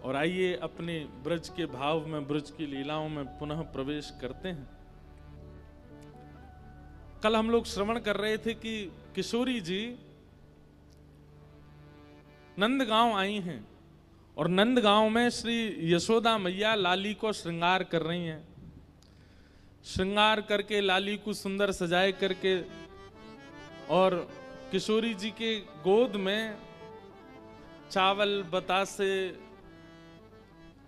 और आइए अपने ब्रज के भाव में, ब्रज की लीलाओं में पुनः प्रवेश करते हैं। कल हम लोग श्रवण कर रहे थे कि किशोरी जी नंदगांव आई हैं और नंदगांव में श्री यशोदा मैया लाली को श्रृंगार कर रही हैं। श्रृंगार करके लाली को सुंदर सजाए करके और किशोरी जी के गोद में चावल, बतासे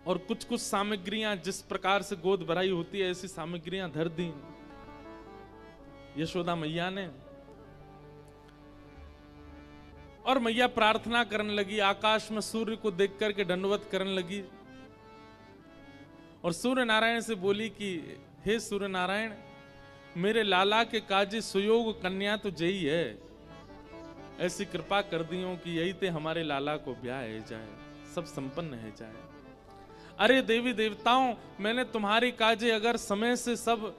और कुछ कुछ सामग्रियां, जिस प्रकार से गोद भराई होती है ऐसी सामग्रियां धर दी यशोदा मैया ने। और मैया प्रार्थना करने लगी, आकाश में सूर्य को देख करके दंडवत करने लगी और सूर्य नारायण से बोली कि हे सूर्य नारायण, मेरे लाला के काजी सुयोग कन्या तो जई है, ऐसी कृपा कर दियो कि यही ते हमारे लाला को ब्याह है जाए, सब संपन्न है जाए। अरे देवी देवताओं, मैंने तुम्हारे काजे अगर समय से सब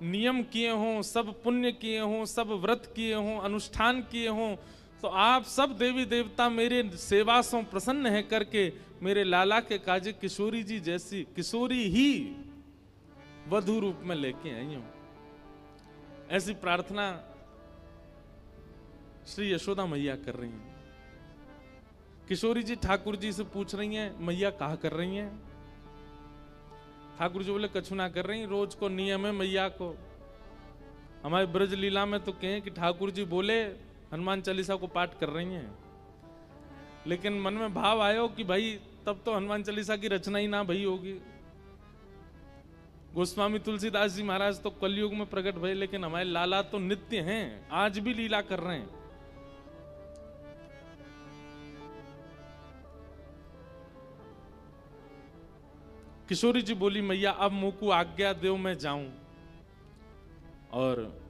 नियम किए हों, सब पुण्य किए हों, सब व्रत किए हों, अनुष्ठान किए हों, तो आप सब देवी देवता मेरे सेवा से प्रसन्न है करके मेरे लाला के काजे किशोरी जी जैसी किशोरी ही वधू रूप में लेके आई हूं। ऐसी प्रार्थना श्री यशोदा मैया कर रही हैं। किशोरी जी ठाकुर जी से पूछ रही हैं, मैया कहा कर रही हैं? ठाकुर जी बोले कछु ना कर रही, रोज को नियम है मैया को। हमारे ब्रज लीला में तो कहें कि ठाकुर जी बोले हनुमान चालीसा को पाठ कर रही हैं, लेकिन मन में भाव आयो कि भाई तब तो हनुमान चालीसा की रचना ही ना भई होगी। गोस्वामी तुलसीदास जी महाराज तो कलयुग में प्रकट भये, लेकिन हमारे लाला तो नित्य हैं, आज भी लीला कर रहे हैं। किशोरी जी बोली, मैया अब मुंह को आज्ञा दो मैं जाऊं। और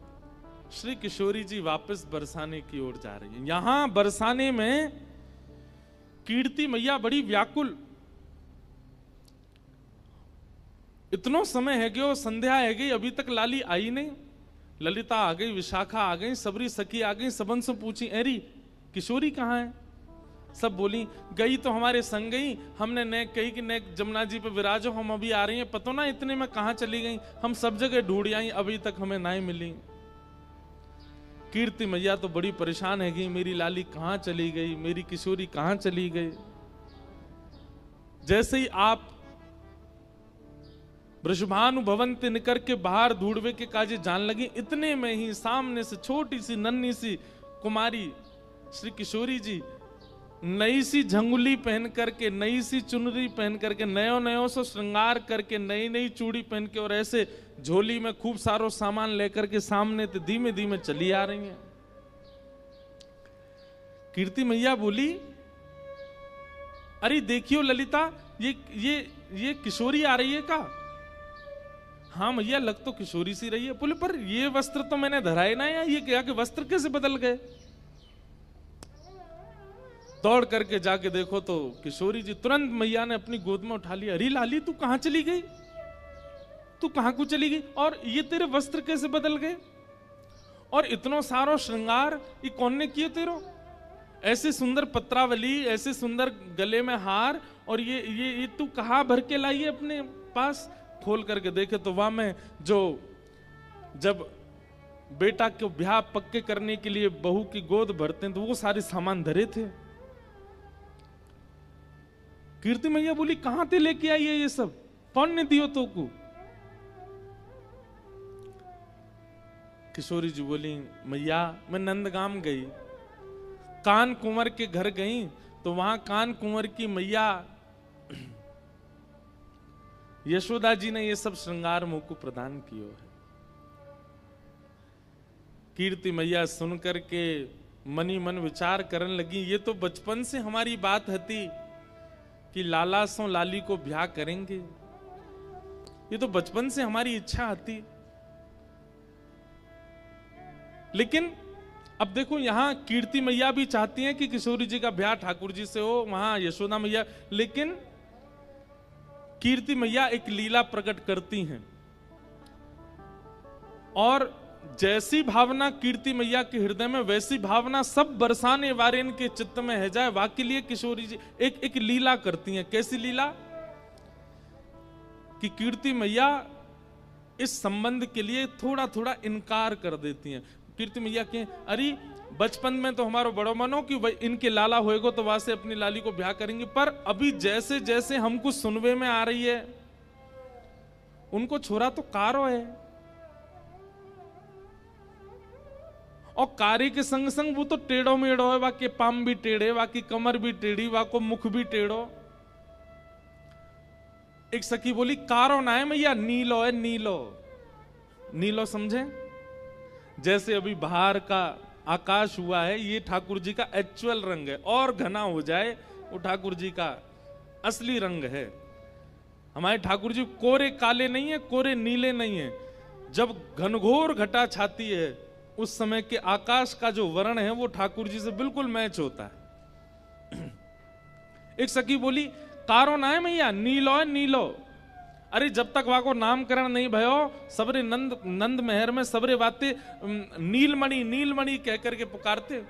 श्री किशोरी जी वापस बरसाने की ओर जा रही है। यहां बरसाने में कीर्ति मैया बड़ी व्याकुल, इतनो समय है गयो, संध्या है गई, अभी तक लाली आई नहीं। ललिता आ गई, विशाखा आ गई, सबरी सखी आ गई, सबन से पूछी अरे किशोरी कहाँ है? सब बोली गई तो हमारे संग गई, हमने ने कही कि ने जमुना जी पे विराजो, हम अभी आ रही हैं, पतो ना इतने में कहां चली गई, हम सब जगह ढूंढ आई, अभी तक हमें नहीं मिली। कीर्ति मैया तो बड़ी परेशान है गई, मेरी लाली कहां चली गई, मेरी किशोरी कहां चली गई। जैसे ही आप वृषभानु भवन ते निकर के बाहर ढूंढवे के काजे जान लगी, इतने में ही सामने से छोटी सी नन्ही सी कुमारी श्री किशोरी जी नई सी झंगुली पहन करके, नई सी चुनरी पहन करके, नयो नयो से श्रृंगार करके, नई नई चूड़ी पहन के और ऐसे झोली में खूब सारो सामान लेकर के सामने ते धीमे धीमे चली आ रही हैं। कीर्ति मैया बोली, अरे देखियो ललिता, ये किशोरी आ रही है का? हाँ मैया, लग तो किशोरी सी रही है। बोले पर ये वस्त्र तो मैंने धराए ना, या ये क्या कि वस्त्र कैसे बदल गए? दौड़ करके जाके देखो तो किशोरी जी तुरंत मैया ने अपनी गोद में उठा लिया। अरे लाली, तू कहां चली गई? तू कहां को चली गई? और ये तेरे वस्त्र कैसे बदल गए? और इतनो सारो श्रृंगार ये कौन ने किए तेरो? ऐसे सुंदर पत्रावली, ऐसे सुंदर गले में हार, और ये तू कहां भर के लाई है अपने पास? खोल करके देखे तो वहां में जो जब बेटा को ब्याह पक्के करने के लिए बहू की गोद भरते हैं तो वो सारे सामान धरे थे। कीर्ति मैया बोली, कहां ते लेके आई है ये सब? कौन ने दियो तो को? किशोरी जी बोली, मैया मैं नंदगाम गई, कान कुंवर के घर गई, तो वहां कान कुंवर की मैया यशोदा जी ने ये सब श्रृंगार मुझ को प्रदान किया है। कीर्ति मैया सुनकर के मनी मन विचार करने लगी, ये तो बचपन से हमारी बात हती कि लाला सो लाली को ब्याह करेंगे, ये तो बचपन से हमारी इच्छा हती। लेकिन अब देखो, यहां कीर्ति मैया भी चाहती हैं कि किशोरी जी का ब्याह ठाकुर जी से हो, वहां यशोदा मैया, लेकिन कीर्ति मैया एक लीला प्रकट करती हैं और जैसी भावना कीर्ति मैया के हृदय में, वैसी भावना सब बरसाने वारेन के चित्त में है जाए। वाकई लिए किशोरी जी एक लीला करती हैं। कैसी लीला? कि कीर्ति मैया इस संबंध के लिए थोड़ा थोड़ा इनकार कर देती हैं। कीर्ति मैया के अरे बचपन में तो हमारो बड़ो मनो कि इनके लाला होएगो तो वहां से अपनी लाली को ब्याह करेंगे, पर अभी जैसे जैसे हमको सुनवे में आ रही है उनको छोरा तो कारो है, और कार्य के संग संग वो तो टेढ़ो मेढ़ो है, वाके पाम भी टेढ़े, वाकी कमर भी टेढ़ी, वाको मुख भी टेढ़ो। एक सखी बोली कारो ना है मैया, नीलो है, नीलो। नीलो समझे? जैसे अभी बाहर का आकाश हुआ है, ये ठाकुर जी का एक्चुअल रंग है, और घना हो जाए वो ठाकुर जी का असली रंग है। हमारे ठाकुर जी कोरे काले नहीं है, कोरे नीले नहीं है। जब घनघोर घटा छाती है उस समय के आकाश का जो वर्ण है वो ठाकुर जी से बिल्कुल मैच होता है। एक सखी बोली कारो ना है मैया, नीलो है, नीलो। अरे जब तक वाको नामकरण नहीं भयो, सबरे नंद महर में सबरे बातें नीलमणि नीलमणि कह करके पुकारते।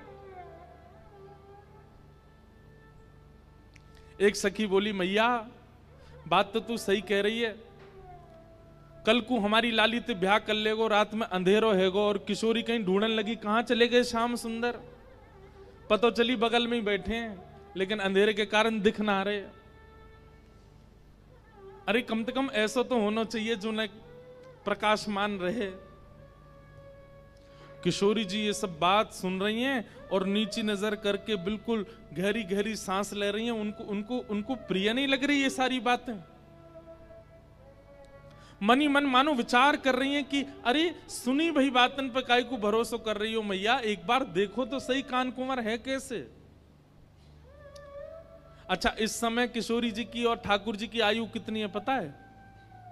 एक सखी बोली मैया बात तो तू सही कह रही है, कल को हमारी लाली ते ब्याह कर लेगो, रात में अंधेरो हैगो और किशोरी कहीं ढूंढने लगी कहां चले गए श्याम सुंदर, पतो चली बगल में ही बैठे हैं लेकिन अंधेरे के कारण दिख ना रहे। अरे कम से कम ऐसा तो होना चाहिए जो न प्रकाशमान रहे। किशोरी जी ये सब बात सुन रही हैं और नीची नजर करके बिल्कुल गहरी गहरी सांस ले रही हैं। उनको उनको उनको प्रिय नहीं लग रही ये सारी बातें। मनी मन मानो विचार कर रही हैं कि अरे सुनी भई बातन पे काहे को भरोसा कर रही हो मैया, एक बार देखो तो सही कान कुंवर है कैसे। अच्छा इस समय किशोरी जी की और ठाकुर जी की आयु कितनी है पता है?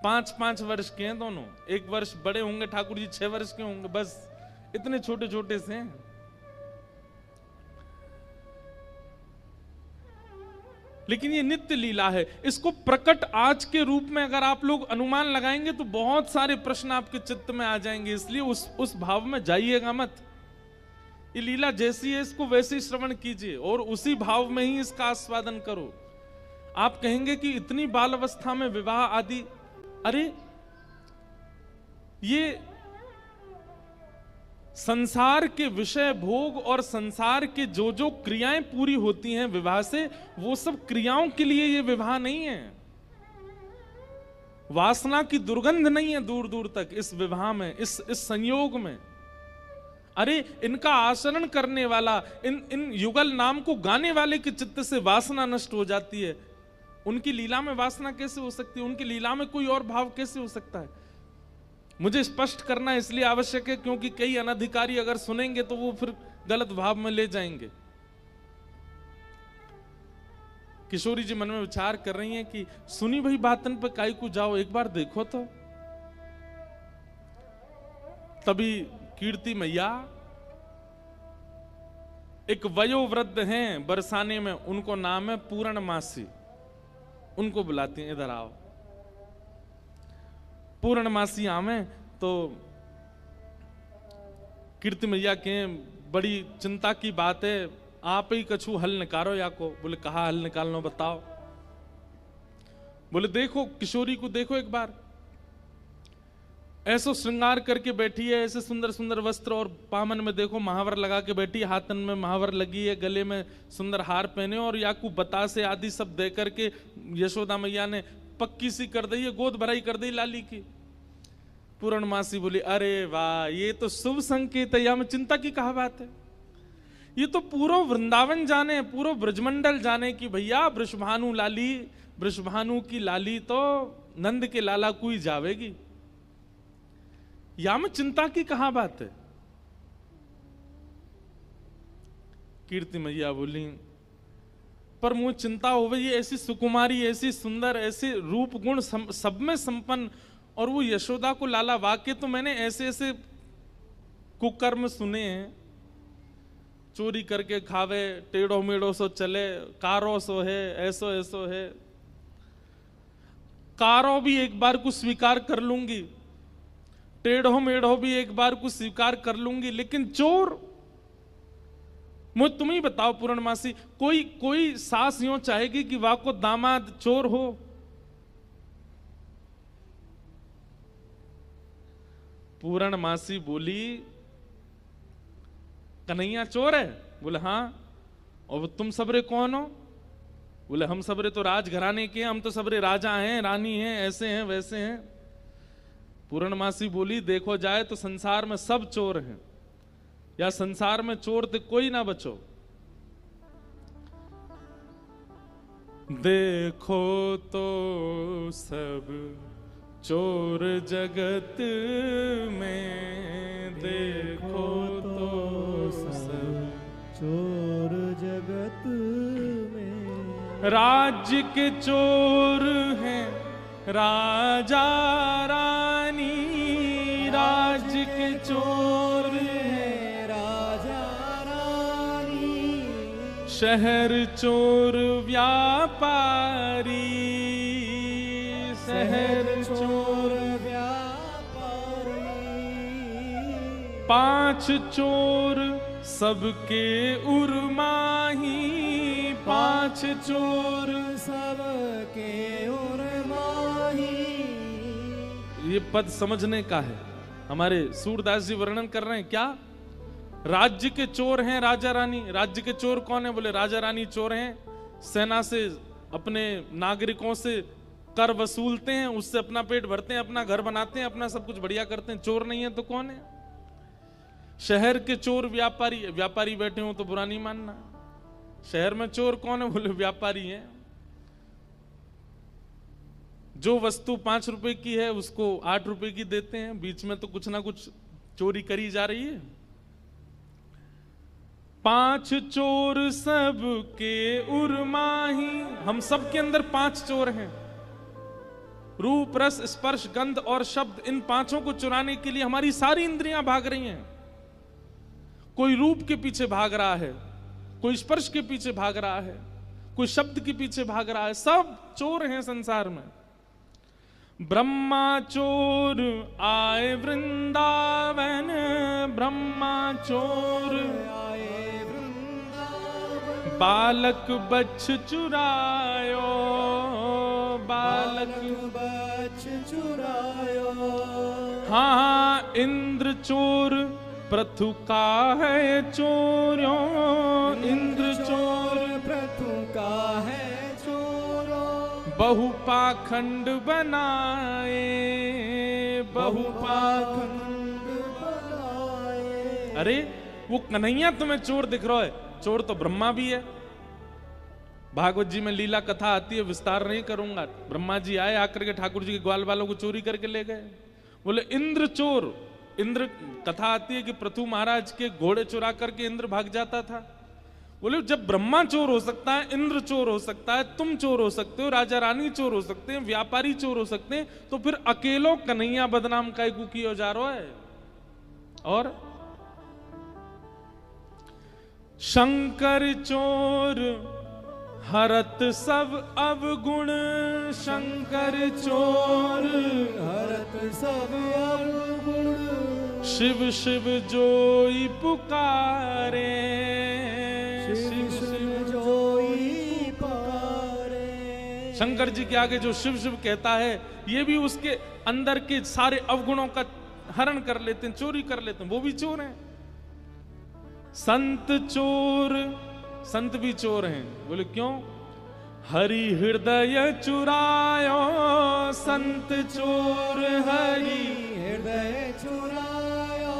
5-5 वर्ष के हैं दोनों। 1 वर्ष बड़े होंगे ठाकुर जी, 6 वर्ष के होंगे, बस इतने छोटे छोटे से हैं। लेकिन ये नित्य लीला है। इसको प्रकट आज के रूप में अगर आप लोग अनुमान लगाएंगे तो बहुत सारे प्रश्न आपके चित्त में आ जाएंगे, इसलिए उस भाव में जाइएगा मत। ये लीला जैसी है इसको वैसे ही श्रवण कीजिए और उसी भाव में ही इसका आस्वादन करो। आप कहेंगे कि इतनी बाल अवस्था में विवाह आदि, अरे ये संसार के विषय भोग और संसार के जो जो क्रियाएं पूरी होती हैं विवाह से, वो सब क्रियाओं के लिए ये विवाह नहीं है। वासना की दुर्गंध नहीं है दूर दूर तक इस विवाह में, इस संयोग में। अरे इनका आचरण करने वाला, इन युगल नाम को गाने वाले के चित्त से वासना नष्ट हो जाती है। उनकी लीला में वासना कैसे हो सकती है? उनकी लीला में कोई और भाव कैसे हो सकता है? मुझे स्पष्ट करना इसलिए आवश्यक है क्योंकि कई अनधिकारी अगर सुनेंगे तो वो फिर गलत भाव में ले जाएंगे। किशोरी जी मन में विचार कर रही हैं कि सुनी भाई बातन पे काई को जाओ, एक बार देखो तो। तभी कीर्ति मैया एक वयोवृद्ध हैं बरसाने में, उनको नाम है पूर्णमासी, उनको बुलाती हैं इधर आओ। पूर्णमासी आवे तो कीर्ति मैया के बड़ी चिंता की बात है, आप ही कछु हल निकालो या को। बोले कहा हल निकालना बताओ। बोले देखो किशोरी को देखो एक बार, ऐसो श्रृंगार करके बैठी है, ऐसे सुंदर सुंदर वस्त्र और पामन में देखो महावर लगा के बैठी है, हाथन में महावर लगी है, गले में सुंदर हार पहने और याकू बतासे आदि सब दे करके यशोदा मैया ने पक्की सी कर दी है, गोद भराई कर दी लाली की। पूर्णमासी बोली अरे वाह, ये तो शुभ संकेत है, या में चिंता की कहा बात है। ये तो पूरा वृंदावन जाने, पूरा ब्रजमंडल जाने की भैया वृषभानु लाली, वृषभानु की लाली तो नंद के लाला को ही जावेगी, या में चिंता की कहा बात है। कीर्ति मैया बोली पर मुझे चिंता हो गई, ऐसी सुकुमारी, ऐसी सुंदर, ऐसे रूप गुण सब में संपन्न, और वो यशोदा को लाला। वाक्य तो मैंने ऐसे ऐसे कुकर्म सुने हैं, चोरी करके खावे, टेढ़ो मेढ़ो सो चले, कारो सो है, ऐसो ऐसो है। कारो भी एक बार को स्वीकार कर लूंगी, टेढ़ो मेढ़ो भी एक बार को स्वीकार कर लूंगी, लेकिन चोर, मुझे तुम ही बताओ पूर्णमासी, कोई सास यूं चाहेगी कि वाह को दामाद चोर हो? पूर्णमासी बोली, कन्हैया चोर है? बोले हाँ। और तुम सबरे कौन हो? बोले हम सबरे तो राजघराने के हैं, हम तो सबरे राजा हैं, रानी हैं, ऐसे हैं वैसे हैं। पूर्णमासी बोली, देखो जाए तो संसार में सब चोर हैं, या संसार में चोर तो कोई ना बचो। देखो तो सब चोर जगत में, देखो तो सब चोर जगत में। राज्य के चोर हैं राजा रानी, राज्य के चोर हैं राजा रानी। शहर चोर व्यापारी, शहर चोर व्यापारी। 5 चोर सबके उर्माही, 5 चोर सबके उर्माही। ये पद समझने का है। हमारे सूरदास जी वर्णन कर रहे हैं क्या? राज्य के चोर हैं राजा रानी। राज्य के चोर कौन है? बोले राजा रानी चोर हैं, सेना से अपने नागरिकों से कर वसूलते हैं, उससे अपना पेट भरते हैं, अपना घर बनाते हैं, अपना सब कुछ बढ़िया करते हैं। चोर नहीं है तो कौन है? शहर के चोर व्यापारी। व्यापारी बैठे हो तो बुरा नहीं मानना। शहर में चोर कौन है? बोले व्यापारी हैं। जो वस्तु 5 रुपए की है उसको 8 रुपए की देते हैं। बीच में तो कुछ ना कुछ चोरी करी जा रही है। 5 चोर सबके उर्माही। हम सब के अंदर 5 चोर हैं। रूप, रस, स्पर्श, गंध और शब्द, इन 5 को चुराने के लिए हमारी सारी इंद्रियां भाग रही हैं। कोई रूप के पीछे भाग रहा है, कोई स्पर्श के पीछे भाग रहा है, कोई शब्द के पीछे भाग रहा है। सब चोर हैं संसार में। ब्रह्मा चोर आए वृंदावन, ब्रह्मा चोर आए वृंदावन। बालक बच्छ चुरायो, बालक बच्छ चुरायो। हाँ इंद्र चोर पृथु का है चोरों, इंद्र चोर पृथु का है चोरों। बहु पाखंड बनाए, बहु पाखंड बनाए। अरे वो कन्हैया तुम्हें चोर दिख रहा है, चोर तो ब्रह्मा भी है। भागवत जी में लीला कथा आती है, विस्तार नहीं करूंगा। ब्रह्मा जी आए, आकर के ठाकुर जी के ग्वाल वालों को चोरी करके ले गए। बोले इंद्र चोर। इंद्र, कथा आती है कि पृथु महाराज के घोड़े चुरा करके इंद्र भाग जाता था। बोले जब ब्रह्मा चोर हो सकता है, इंद्र चोर हो सकता है, तुम चोर हो सकते हो, राजा रानी चोर हो सकते हैं, व्यापारी चोर हो सकते हैं, तो फिर अकेलो कन्हैया बदनाम काय को किया जा रहा है। और शंकर चोर हरत सब अवगुण, शंकर चोर हरत सब अवगुण। शिव शिव जोई पुकारे, शिव शिव जोई पुकारे। शंकर जी के आगे जो शिव शिव कहता है, ये भी उसके अंदर के सारे अवगुणों का हरण कर लेते हैं, चोरी कर लेते हैं। वो भी चोर हैं। संत चोर, संत भी चोर हैं। बोले क्यों? हरि हृदय चुरायो, संत चोर हरि हृदय चुरायो।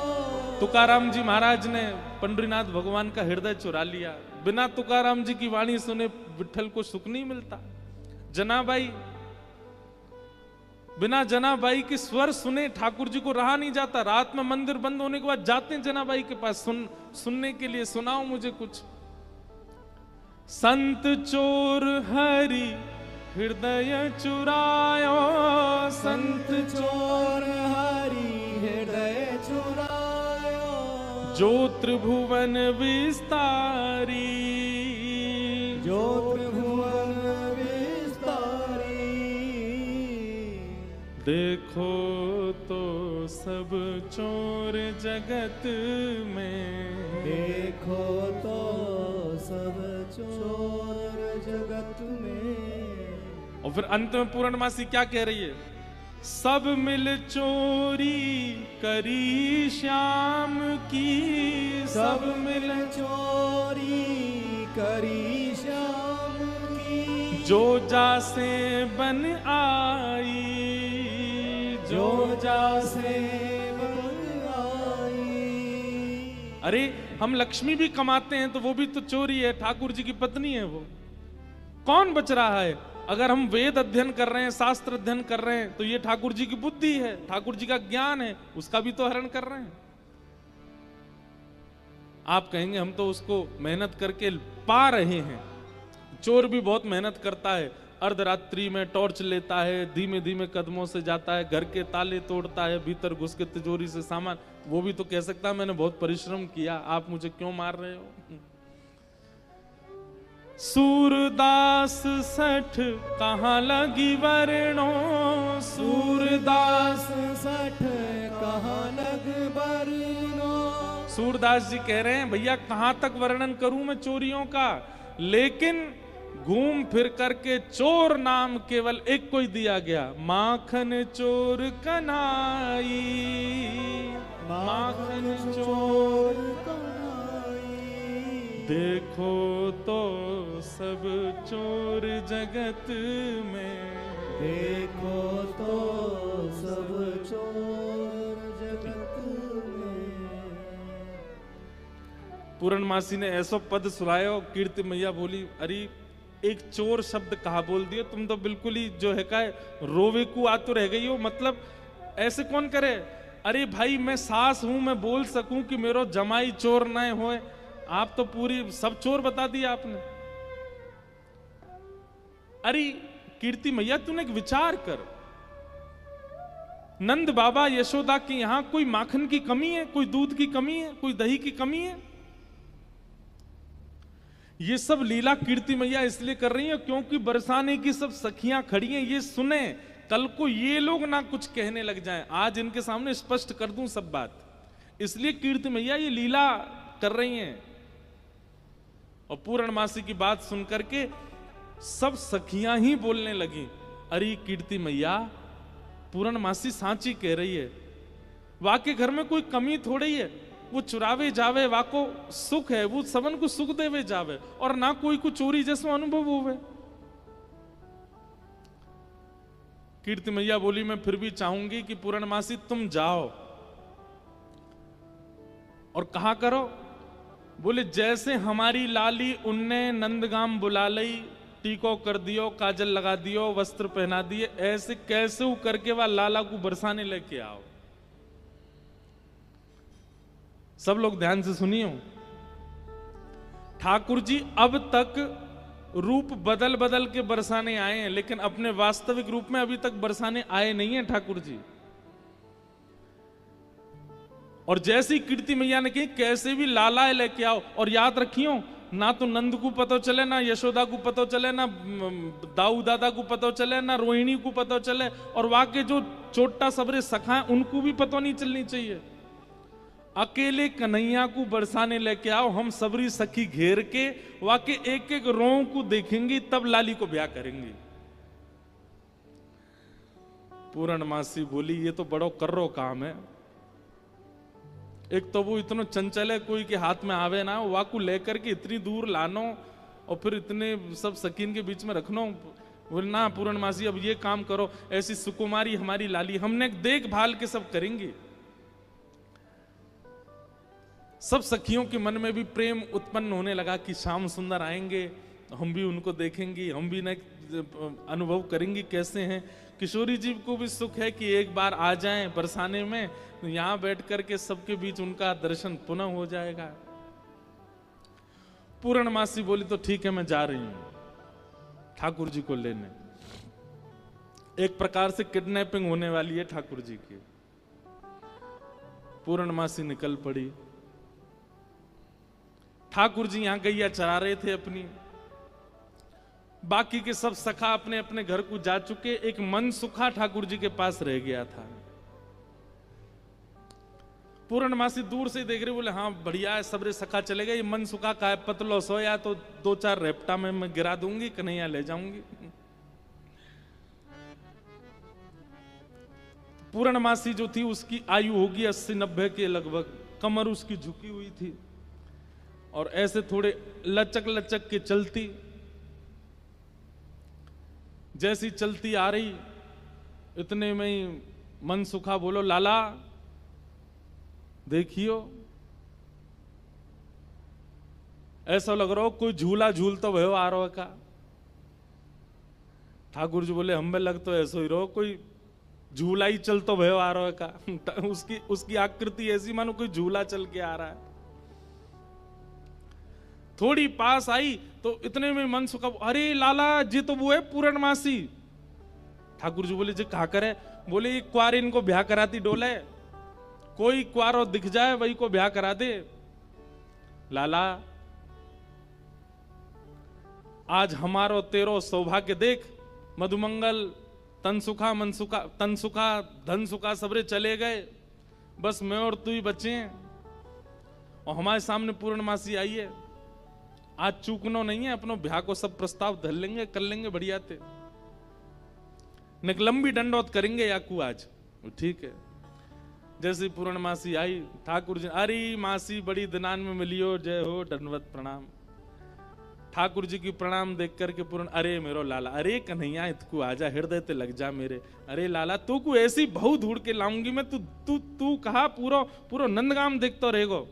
तुकाराम जी महाराज ने पंडरीनाथ भगवान का हृदय चुरा लिया। बिना तुकाराम जी की वाणी सुने विठल को सुख नहीं मिलता। जनाबाई, बिना जनाबाई के स्वर सुने ठाकुर जी को रहा नहीं जाता। रात में मंदिर बंद होने के बाद जाते हैं जनाबाई के पास सुनने के लिए, सुनाओ मुझे कुछ। संत चोर हरि हृदय चुरायो, संत चोर हरि हृदय चुरायो। जो त्रिभुवन विस्तारी, जो त्रिभुवन विस्तारी। देखो तो सब चोर जगत में, देखो तो सब चोर जगत में। और फिर अंत में पूर्णमासी क्या कह रही है? सब मिल चोरी करी श्याम की, सब मिल चोरी करी श्याम की। जो जासे बन आई, जो जासे बन आई। अरे हम लक्ष्मी भी कमाते हैं तो वो भी तो चोरी है, ठाकुर जी की पत्नी है वो। कौन बच रहा है? अगर हम वेद अध्ययन कर रहे हैं, शास्त्र अध्ययन कर रहे हैं, तो ये ठाकुर जी की बुद्धि है, ठाकुर जी का ज्ञान है, उसका भी तो हरण कर रहे हैं। आप कहेंगे हम तो उसको मेहनत करके पा रहे हैं। चोर भी बहुत मेहनत करता है, अर्धरात्रि में टॉर्च लेता है, धीमे धीमे कदमों से जाता है, घर के ताले तोड़ता है, भीतर घुस के तिजोरी से सामान, वो भी तो कह सकता है मैंने बहुत परिश्रम किया, आप मुझे क्यों मार रहे हो? सूरदास सठ कहाँ लगी वरणो, सूरदास सठ कहाँ लग वरणो। सूरदास जी कह रहे हैं भैया कहां तक वर्णन करूं मैं चोरियों का, लेकिन घूम फिर करके चोर नाम केवल एक को ही दिया गया, माखन चोर कन्हाई, माखन चोर कन्हाई। देखो तो सब चोर जगत में, देखो तो सब चोर जगत में। पूर्णमासी ने ऐसो पद सुनायो, कीर्ति मैया बोली अरे एक चोर शब्द कहा बोल दिए, तुम तो बिल्कुल ही जो है का रोवे को आतुर रह गई हो। मतलब ऐसे कौन करे? अरे भाई मैं सास हूं, मैं बोल सकूं कि मेरो जमाई चोर न होए, आप तो पूरी सब चोर बता दिया आपने। अरे कीर्ति मैया तूने एक विचार कर, नंद बाबा यशोदा के यहां कोई माखन की कमी है, कोई दूध की कमी है, कोई दही की कमी है? ये सब लीला कीर्ति मैया इसलिए कर रही है क्योंकि बरसाने की सब सखियां खड़ी हैं, ये सुने, कल को ये लोग ना कुछ कहने लग जाएं। आज इनके सामने स्पष्ट कर दूं सब बात, इसलिए कीर्ति मैया ये लीला कर रही हैं। और पूर्णमासी की बात सुन करके सब सखियां ही बोलने लगी, अरे कीर्ति मैया पूर्णमासी सांची कह रही है, वाके घर में कोई कमी थोड़ी है, वो चुरावे जावे वाको सुख है, वो सबन को सुख देवे जावे, और ना कोई को चोरी जैसो अनुभव होवे। कीर्ति मैया बोली मैं फिर भी चाहूंगी कि पूर्णमासी तुम जाओ और कहा करो, बोले जैसे हमारी लाली उनने नंदगाम बुला लई, टीको कर दियो, काजल लगा दियो, वस्त्र पहना दिए, ऐसे कैसे करके वह लाला को बरसाने लेके आओ। सब लोग ध्यान से सुनियो, ठाकुर जी अब तक रूप बदल बदल के बरसाने आए हैं, लेकिन अपने वास्तविक रूप में अभी तक बरसाने आए नहीं हैं ठाकुर जी। और जैसी कीर्ति मैया ने कही कैसे भी लाला लेके आओ, और याद रखियो ना तो नंद को पता चले, ना यशोदा को पता चले, ना दाऊ दादा को पता चले, ना रोहिणी को पता चले, और वहां के जो छोटा सबरे सखा है उनको भी पता नहीं चलनी चाहिए। अकेले कन्हैया को बरसाने लेके आओ, हम सबरी सखी घेर के वाके एक एक रों को देखेंगी, तब लाली को ब्याह करेंगी। पूर्णमासी बोली ये तो बड़ो कर्रो काम है, एक तो वो इतना चंचल है, कोई के हाथ में आवे ना, वाकू लेकर के इतनी दूर लानो और फिर इतने सब सकीन के बीच में रखनो। बोले ना पूर्णमासी अब ये काम करो, ऐसी सुकुमारी हमारी लाली, हमने देखभाल के सब करेंगे। सब सखियों के मन में भी प्रेम उत्पन्न होने लगा कि श्याम सुंदर आएंगे, हम भी उनको देखेंगे, हम भी न अनुभव करेंगे कैसे हैं। किशोरी जी को भी सुख है कि एक बार आ जाएं बरसाने में, तो यहां बैठ करके सबके बीच उनका दर्शन पुनः हो जाएगा। पूर्णमासी बोली तो ठीक है मैं जा रही हूं ठाकुर जी को लेने। एक प्रकार से किडनैपिंग होने वाली है ठाकुर जी की। पूर्णमासी निकल पड़ी। ठाकुर जी यहां गैया चरा रहे थे अपनी, बाकी के सब सखा अपने अपने घर को जा चुके, एक मन सुखा ठाकुर जी के पास रह गया था। पूर्णमासी दूर से देख रहे, बोले हाँ बढ़िया है, सबरे सखा चले गए, ये मन सुखा का है, पतलो सोया तो 2-4 रेपटा में मैं गिरा दूंगी, कन्हैया ले जाऊंगी। पूर्णमासी जो थी उसकी आयु होगी 80-90 के लगभग, कमर उसकी झुकी हुई थी और ऐसे थोड़े लचक लचक के चलती। जैसी चलती आ रही इतने में ही मन सुखा बोलो, लाला देखियो, ऐसा लग रहा हो कोई झूला झूल तो भयो आ रहा का। ठाकुर जी बोले हमें लग तो ऐसा ही रहो कोई झूला ही चल तो भयो आ रहा का। उसकी आकृति ऐसी मानो कोई झूला चल के आ रहा है। थोड़ी पास आई तो इतने में मन सुखा, अरे लाला जी तो वो है पूर्णमासी। ठाकुर जी बोले जी कहा करे? बोले एक क्वार इनको ब्याह कराती डोले, कोई क्वारो दिख जाए वही को ब्याह करा दे। लाला आज हमारो तेरो सौभाग्य देख, मधुमंगल तनसुखा मनसुखा तनसुखा धनसुखा सबरे चले गए, बस मैं और तू ही बचे हैं और हमारे सामने पूर्णमासी आई है। आज चूकनो नहीं है, अपनो ब्याह को सब प्रस्ताव धर लेंगे, कर लेंगे बढ़िया थे, लंबी दंडौत करेंगे याकू आज। ठीक है। जैसे पूर्णमासी आई, ठाकुर जी अरे मासी बड़ी दिनान में मिलियो, जय हो दंडवत प्रणाम। ठाकुर जी की प्रणाम देख करके पूर्ण, अरे मेरो लाला, अरे कन्हैया इतकू आजा, हृदय ते लग जा मेरे, अरे लाला तू को ऐसी बहु ढूंढ के लाऊंगी मैं, तू तू तू कहा पूरो नंदगाम देखतो रहेगो।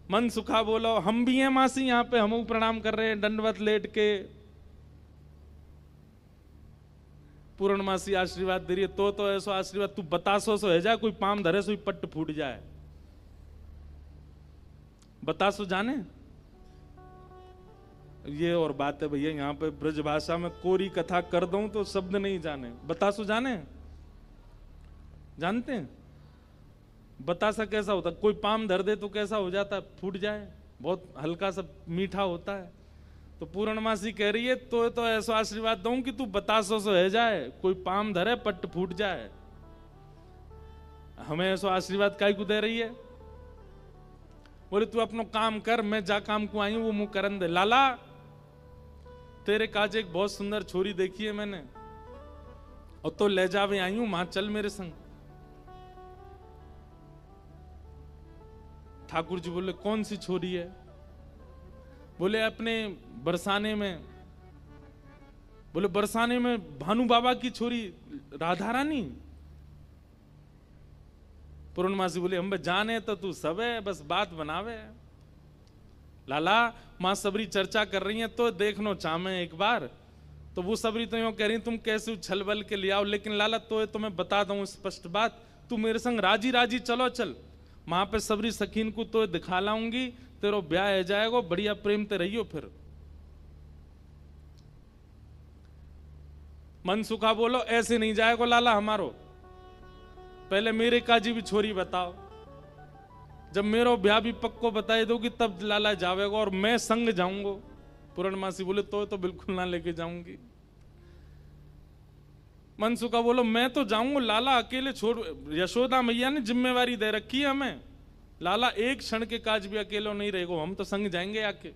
मन सुखा बोलो हम भी हैं मासी, यहाँ पे हम प्रणाम कर रहे हैं दंडवत लेट के। पूर्णमासी आशीर्वाद दे रही है, तो ऐसो आशीर्वाद तू बतासो सो है जा, कोई पाम धरे सो पट्ट फूट जाए। बतासो जाने ये और बात है भैया, यहाँ पे ब्रज भाषा में कोरी कथा कर दूं तो शब्द नहीं जाने। बतासो जाने, जानते हैं बतासा कैसा होता? कोई पाम धर दे तो कैसा हो जाता? फूट जाए, बहुत हल्का सा मीठा होता है। तो पूर्णमासी कह रही है तो ऐसा आशीर्वाद दूं कि तू बतासो सो है जाए, कोई पाम धरे पट्ट फूट जाए। हमें ऐसा आशीर्वाद काहे को दे रही है? बोले तू अपनो काम कर, मैं जा काम को आई हूं वो मुंह करन दे। लाला तेरे काज एक बहुत सुंदर छोरी देखी है मैंने, और तो ले जावे आई हूं, मां चल मेरे संग। ठाकुर जी बोले कौन सी छोरी है? बोले अपने बरसाने में। बोले बरसाने में भानु बाबा की छोरी राधा रानी? पूर्णमासी बोले हम जाने तो तू सब है, बस बात बनावे। लाला मां सबरी चर्चा कर रही है तो देखनो चाहे एक बार। तो वो सबरी तो यूं कह रही तुम कैसे उछल बल के ले आओ, लेकिन लाला तो मैं बता दूं स्पष्ट बात, तू मेरे संग राजी राजी चलो चल, वहां पे सबरी सखीन को तो दिखा लाऊंगी, तेरो ब्याह हो जाएगा, बढ़िया प्रेम ते रहियो। फिर मन सुखा बोलो ऐसे नहीं जाएगा लाला हमारो, पहले मेरे काजी भी छोरी बताओ, जब मेरो ब्याह भी पक्को बताए दोगी तब लाला जावेगा और मैं संग जाऊंगा। पूर्णमासी बोले तो बिल्कुल ना लेके जाऊंगी। मन सुखा बोलो मैं तो जाऊंगा लाला, अकेले छोड़, यशोदा मैया ने जिम्मेवारी दे रखी है हमें, लाला एक क्षण के काज भी अकेलो नहीं रहेगा, हम तो संग जाएंगे आके।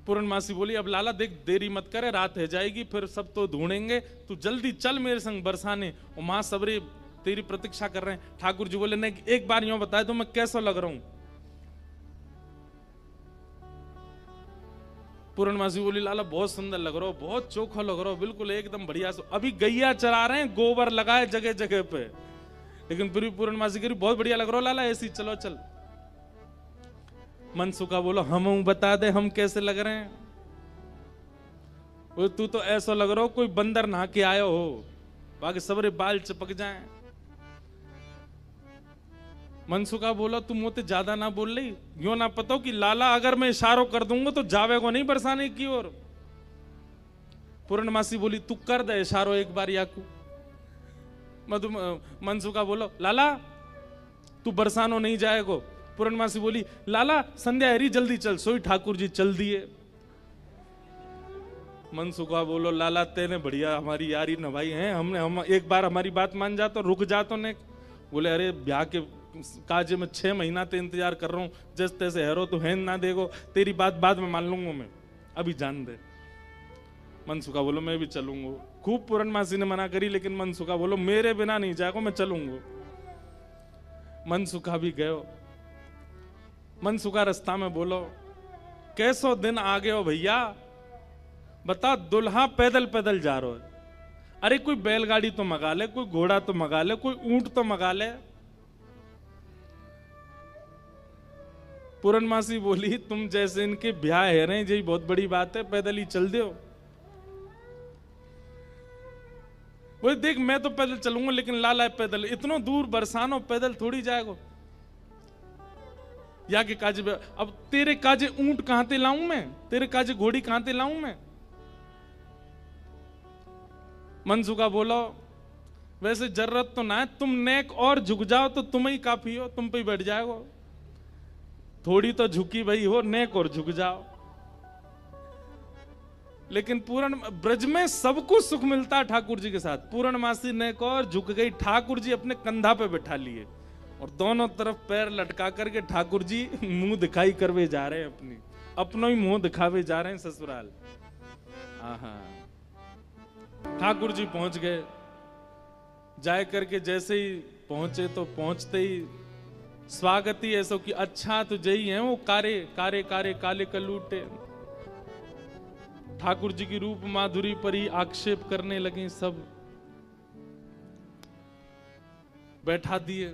पूर्णमासी बोली अब लाला देख देरी मत करे, रात है जाएगी, फिर सब तो ढूंढेंगे, तू जल्दी चल मेरे संग बरसाने, और मां सबरे तेरी प्रतीक्षा कर रहे हैं। ठाकुर जी बोले नहीं एक बार यूं बताए तो मैं कैसा लग रहा हूं? पूर्णमासी बोली लाला बहुत सुंदर लग रहा हो, बहुत चोखा लग रहा हो, बिल्कुल एकदम बढ़िया। अभी गैया चरा रहे हैं, गोबर लगाए जगह जगह पे, लेकिन फिर भी पूर्णमासी कह रही बहुत बढ़िया लग रहा हो लाला, ऐसी चलो चल। मन सुखा बोलो हम बता दे हम कैसे लग रहे हैं? वो तू तो ऐसा लग रहा हो कोई बंदर नहा के आयो हो, बाकी सबरे बाल चिपक जाएं। मनसुखा बोला तुम मुझे ज्यादा ना बोल रही, यो ना पता कि लाला अगर मैं इशारों कर दूंगा तो जावे को नहीं बरसाने की ओर। पूर्णमासी बोली तू कर दे इशारों एक बार याकू। मनसुखा बोलो लाला तू बरसानो नहीं जाएगो। पूर्णमासी बोली लाला संध्या हरी जल्दी चल, सोई ठाकुर जी चल दिए। मनसुखा बोलो लाला तेने बढ़िया हमारी यारी नभाई है, हम एक बार हमारी बात मान जा तो रुक जा तो ने। बोले अरे ब्याह के काजे में 6 महीना ते इंतजार कर रहा हूँ, जैसे तैसे हैरो तो है ना, देखो तेरी बात बाद में मान लूंगा मैं, अभी जान दे। मनसुखा बोलो मैं भी चलूंगा। खूब पूर्णमासी ने मना करी, लेकिन मनसुखा बोलो मेरे बिना नहीं जाएगा, मैं चलूंगा। मनसुखा भी गयो। मनसुखा रास्ता में बोलो कैसो दिन आ गए हो भैया, बता दुल्हा पैदल पैदल जा रहा है, अरे कोई बैलगाड़ी तो मंगा ले, कोई घोड़ा तो मंगा ले, कोई ऊंट तो मंगा ले। पूर्णमासी बोली तुम जैसे इनके ब्याह है रहे यही बहुत बड़ी बात है, पैदल ही चल दो। बोले देख मैं तो पैदल चलूंगा, लेकिन लाला पैदल इतना दूर बरसानो पैदल थोड़ी जाएगा। या के काजे अब तेरे काजे ऊंट कहां ते लाऊं मैं, तेरे काजे घोड़ी कहां ते लाऊं मैं। मनसुखा बोलो वैसे जरूरत तो ना है, तुम नेक और झुक जाओ तो तुम ही काफी हो, तुम पे ही बैठ जाओ। थोड़ी तो झुकी भाई हो, नेक और झुक जाओ। लेकिन पूर्ण ब्रज में सबको सुख मिलता है ठाकुर जी के साथ। पूर्णमासी नेक और झुक गई, ठाकुर जी अपने कंधा पे बैठा लिए और दोनों तरफ पैर लटका करके ठाकुर जी मुंह दिखाई करवे जा रहे हैं, अपना ही मुंह दिखावे जा रहे हैं ससुराल। आहा ठाकुर जी पहुंच गए। जाए करके जैसे ही पहुंचे तो पहुंचते ही स्वागत ही ऐसा कि अच्छा तो जई है वो कारे कारे कारे काले कलूटे। ठाकुर जी की रूप माधुरी पर ही आक्षेप करने लगे, सब बैठा दिए।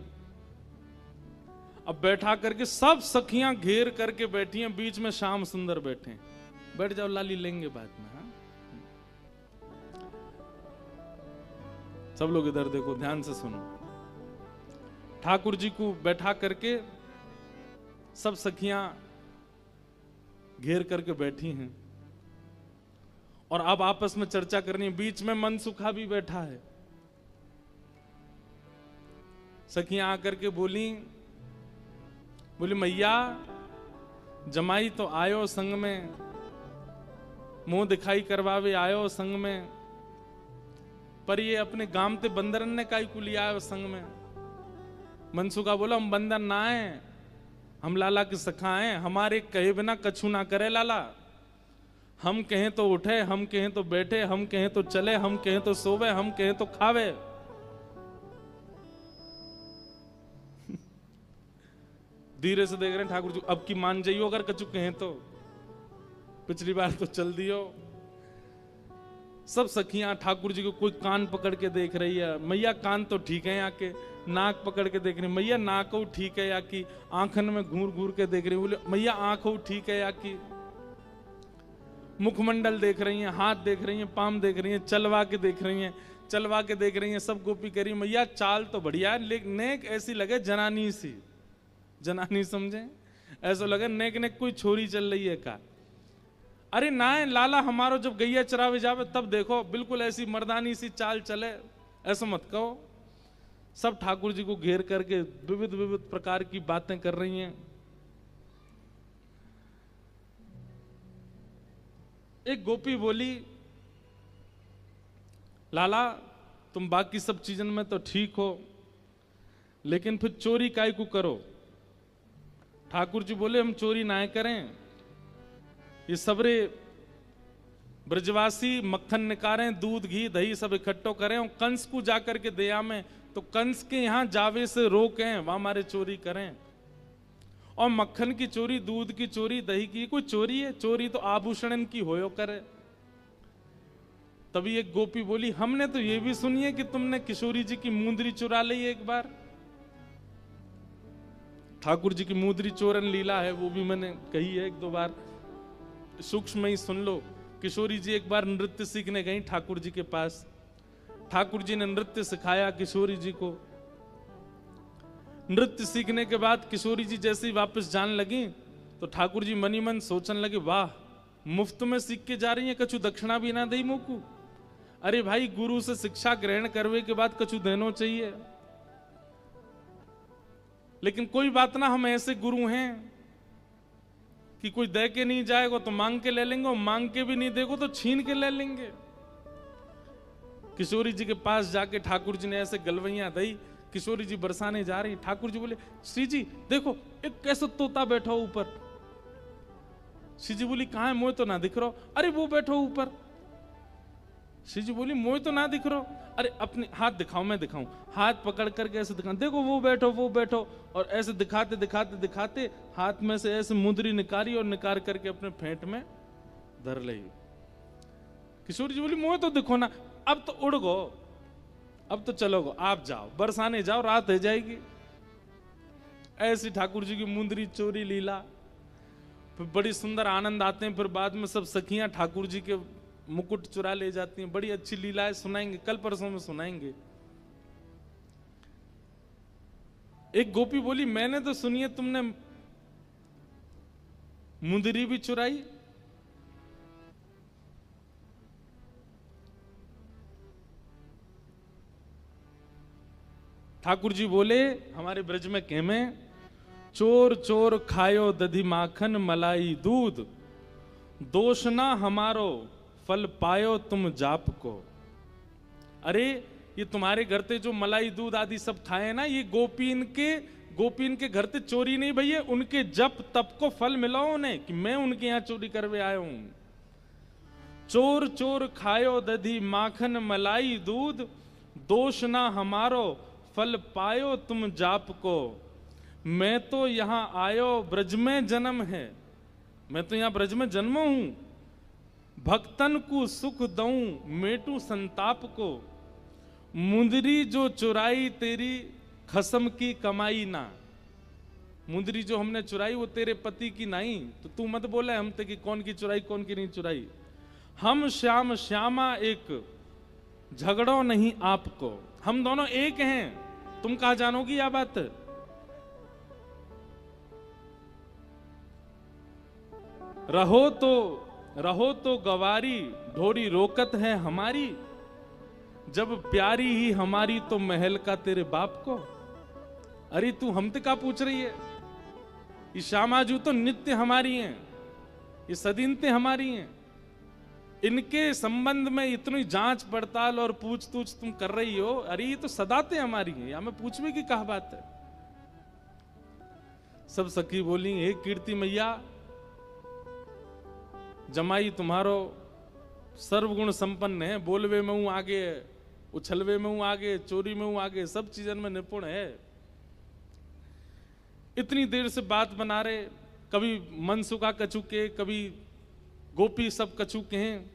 अब बैठा करके सब सखियां घेर करके बैठी हैं, बीच में श्याम सुंदर बैठे। बैठ जाओ लाली, लेंगे बाद में। हाँ सब लोग इधर देखो, ध्यान से सुनो। ठाकुर जी को बैठा करके सब सखियां घेर करके बैठी हैं और अब आपस में चर्चा करनी है। बीच में मनसुखा भी बैठा है। सखियां आकर के बोली मैया जमाई तो आयो संग में, मुंह दिखाई करवावे आयो संग में, पर ये अपने गांव ते बंदरन ने काई को लिया आयो संग में। मनसुखा बोला हम बंदर ना है, हम लाला के सखा हैं, हमारे कहे बिना कछु ना करे लाला। हम कहें तो उठे, हम कहें तो बैठे, हम कहें तो चले, हम कहें तो सोवे, हम कहें तो खावे। धीरे से देख रहे हैं ठाकुर जी, अब की मान जाइयो अगर कछु कहें तो, पिछली बार तो चल दियो। सब सखियां ठाकुर जी को कोई कान पकड़ के देख रही है, मैया कान तो ठीक है, यहाँ के नाक पकड़ के देख रही है, मैया नाक ठीक है, या की आंखन में घूर घूर के देख रही है, बोले मैया आंख ठीक है, या की मुखमंडल देख रही हैं, हाथ देख रही हैं, पाम देख रही हैं, चलवा के देख रही हैं, चलवा के देख रही हैं, सब गोपी करी। मैया चाल तो बढ़िया है, लेकिन नेक ऐसी लगे जनानी सी, जनानी समझे, ऐसा लगे नेक नेक कोई छोरी चल रही है का। अरे ना है लाला हमारो जब गैया चरावे जावे तब देखो बिल्कुल ऐसी मर्दानी सी चाल चले, ऐसा मत कहो। सब ठाकुर जी को घेर करके विविध विविध प्रकार की बातें कर रही हैं। एक गोपी बोली लाला तुम बाकी सब चीजन में तो ठीक हो, लेकिन फिर चोरी काय को करो। ठाकुर जी बोले हम चोरी ना करें, ये सबरे ब्रजवासी मक्खन निकालें, दूध घी दही सब इकट्ठो करें और कंस को जाकर के दया में, तो कंस के यहां जावे से रोकें, वहां हमारे चोरी करें। और मक्खन की चोरी, दूध की चोरी, दही की कोई चोरी है? चोरी तो आभूषण की होयो करे। तभी एक गोपी बोली हमने तो ये भी सुनी है कि तुमने किशोरी जी की मुंदरी चुरा ली एक बार। ठाकुर जी की मुंदरी चोरन लीला है, वो भी मैंने कही है एक दो बार, सूक्ष्म ही सुन लो। किशोरी जी एक बार नृत्य सीखने गई ठाकुर जी के पास, ठाकुर जी ने नृत्य सिखाया किशोरी जी को। नृत्य सीखने के बाद किशोरी जी जैसे ही वापस जाने लगी तो ठाकुर जी मनी मन सोचने लगे वाह मुफ्त में सीख के जा रही है, कछु दक्षिणा भी ना दई मोकू। अरे भाई गुरु से शिक्षा ग्रहण करने के बाद कछु देनो चाहिए। लेकिन कोई बात ना, हम ऐसे गुरु हैं कि कोई दे के नहीं जाएगा तो मांग के ले लेंगे, और मांग के भी नहीं देखो तो छीन के ले लेंगे। किशोरी जी के पास जाके ठाकुर जी ने ऐसे गलवैया दई, किशोरी जी बरसाने जा रही, ठाकुर जी बोले श्री जी देखो एक कैसा तोता बैठो ऊपर। श्री जी बोली कहां है, मोह तो ना दिख रहा। अरे वो बैठो ऊपर। श्री जी बोली मोह तो ना दिख रहा। अरे अपने हाथ दिखाओ, मैं दिखाऊं। हाथ पकड़ करके ऐसे दिखा, देखो वो बैठो वो बैठो, और ऐसे दिखाते दिखाते दिखाते हाथ में से ऐसे मुंदरी निकाली और निकाल करके अपने फेंट में धर ली। किशोरी जी बोली मोह तो दिखो ना, अब तो उड़ गो, अब तो चलो गो, आप जाओ बरसाने जाओ, रात हो जाएगी। ऐसी ठाकुर जी की मुंदरी चोरी लीला, फिर बड़ी सुंदर आनंद आते हैं। फिर बाद में सब सखियां ठाकुर जी के मुकुट चुरा ले जाती हैं। बड़ी अच्छी लीलाएं सुनाएंगे, कल परसों में सुनाएंगे। एक गोपी बोली मैंने तो सुनी है तुमने मुंदरी भी चुराई। ठाकुर जी बोले हमारे ब्रज में कहमे, चोर चोर खायो दधी माखन मलाई दूध, दोष ना हमारो फल पायो तुम जाप को। अरे ये तुम्हारे घर ते जो मलाई दूध आदि सब खाए ना, ये गोपीन के घर ते चोरी नहीं भैया, उनके जप तप को फल मिला उन्हें कि मैं उनके यहां चोरी करवे आया हूं। चोर चोर खायो दधी माखन मलाई दूध, दोष ना हमारो फल पायो तुम जाप को। मैं तो यहां आयो ब्रज में जन्म है, मैं तो यहां ब्रज में जन्म हूं। भक्तन को सुख दऊं मेटू संताप को, मुंदरी जो चुराई तेरी खसम की कमाई ना। मुंदरी जो हमने चुराई वो तेरे पति की नहीं, तो तू मत बोले हम ते कि कौन की चुराई कौन की नहीं चुराई। हम श्याम श्यामा एक झगड़ो नहीं आपको, हम दोनों एक हैं, तुम कहा जानोगी यह बात। रहो तो गवारी ढोरी रोकत है हमारी, जब प्यारी ही हमारी तो महल का तेरे बाप को। अरे तू हमसे का पूछ रही है, ये श्यामाजू तो नित्य हमारी हैं, ये सदीनते हमारी हैं। इनके संबंध में इतनी जांच पड़ताल और पूछ-तूछ तुम कर रही हो, अरे ये तो सदाते हमारी हैं, या मैं पूछने की कहा बात है। सब सखी बोली हे कीर्ति मैया, जमाई तुम्हारो सर्वगुण संपन्न है, बोलवे में हूं आगे, उछलवे में हूं आगे, चोरी में हूं आगे, सब चीजन में निपुण है। इतनी देर से बात बना रहे, कभी मनसुखा कछु के, कभी गोपी सब कछु के हैं।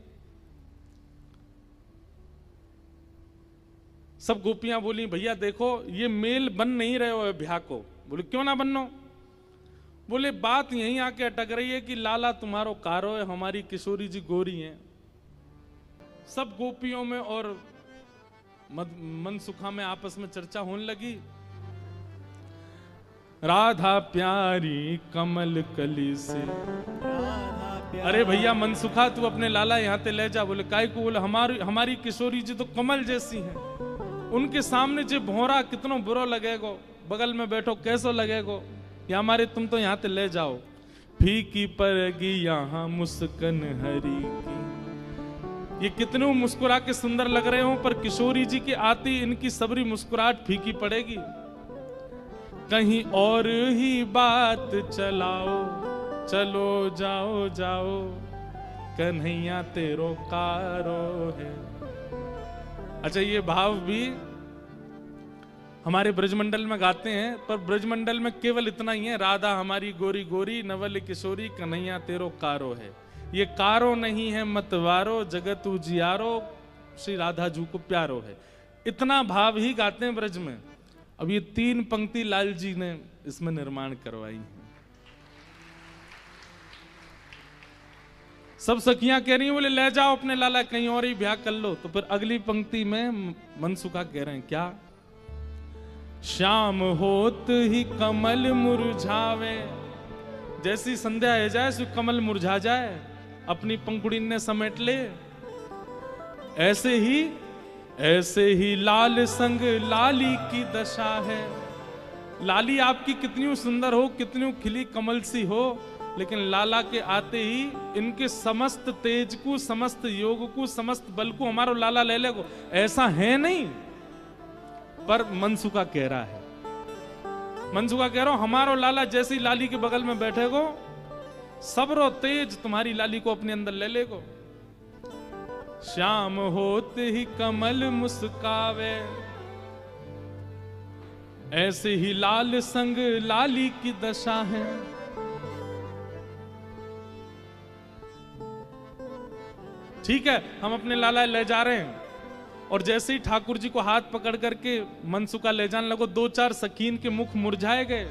सब गोपियां बोली भैया देखो ये मेल बन नहीं रहे हो ब्याह को। बोले क्यों ना बनो। बोले बात यहीं आके अटक रही है कि लाला तुम्हारो कारो है, हमारी किशोरी जी गोरी हैं। सब गोपियों में और मनसुखा में आपस में चर्चा होने लगी। राधा प्यारी कमल कली से, अरे भैया मनसुखा तू अपने लाला यहाँ ते ले जा। बोले काय को। बोले हमारी किशोरी जी तो कमल जैसी हैं, उनके सामने जो भौरा कितनो बुरा लगेगो, बगल में बैठो कैसो लगेगो, या हमारे तुम तो यहाँ ते ले जाओ। फीकी पड़ेगी यहाँ मुस्कन हरी की, ये कितने मुस्कुरा के सुंदर लग रहे हो, पर किशोरी जी के आती इनकी सबरी मुस्कुराहट फीकी पड़ेगी। कहीं और ही बात चलाओ, चलो जाओ जाओ, कन्हैया तेरो कारो है। अच्छा ये भाव भी हमारे ब्रजमंडल में गाते हैं, पर ब्रजमंडल में केवल इतना ही है, राधा हमारी गोरी गोरी, नवल किशोरी, कन्हैया तेरो कारो है। ये कारो नहीं है मतवारो, जगत उजियारो, श्री राधा जू को प्यारो है। इतना भाव ही गाते हैं ब्रज में। अब ये 3 पंक्ति लाल जी ने इसमें निर्माण करवाई है। सब सखियां कह रही हैं बोले ले जाओ अपने लाला कहीं और ही ब्याह कर लो। तो फिर अगली पंक्ति में मनसुखा कह रहे हैं क्या, श्याम होत ही कमल मुरझावे, जैसी संध्या हो जाए सो कमल मुरझा जाए, अपनी पंखुड़ी ने समेट ले, ऐसे ही लाल संग लाली की दशा है। लाली आपकी कितनी सुंदर हो, कितनी खिली कमल सी हो, लेकिन लाला के आते ही इनके समस्त तेज को, समस्त योग को, समस्त बल को हमारो लाला ले लेगो, ऐसा है नहीं। पर मनसुखा कह रहा है, मनसुखा कह रहा हूं हमारो लाला जैसी लाली के बगल में बैठेगो, सबरो तेज तुम्हारी लाली को अपने अंदर ले लेगो। श्याम होते ही कमल मुस्कावे, ऐसे ही लाल संग लाली की दशा है। ठीक है, हम अपने लाला ले जा रहे हैं, और जैसे ही ठाकुर जी को हाथ पकड़ करके मनसुखा ले जाने लगो, दो चार सकीन के मुख मुरझाए गए।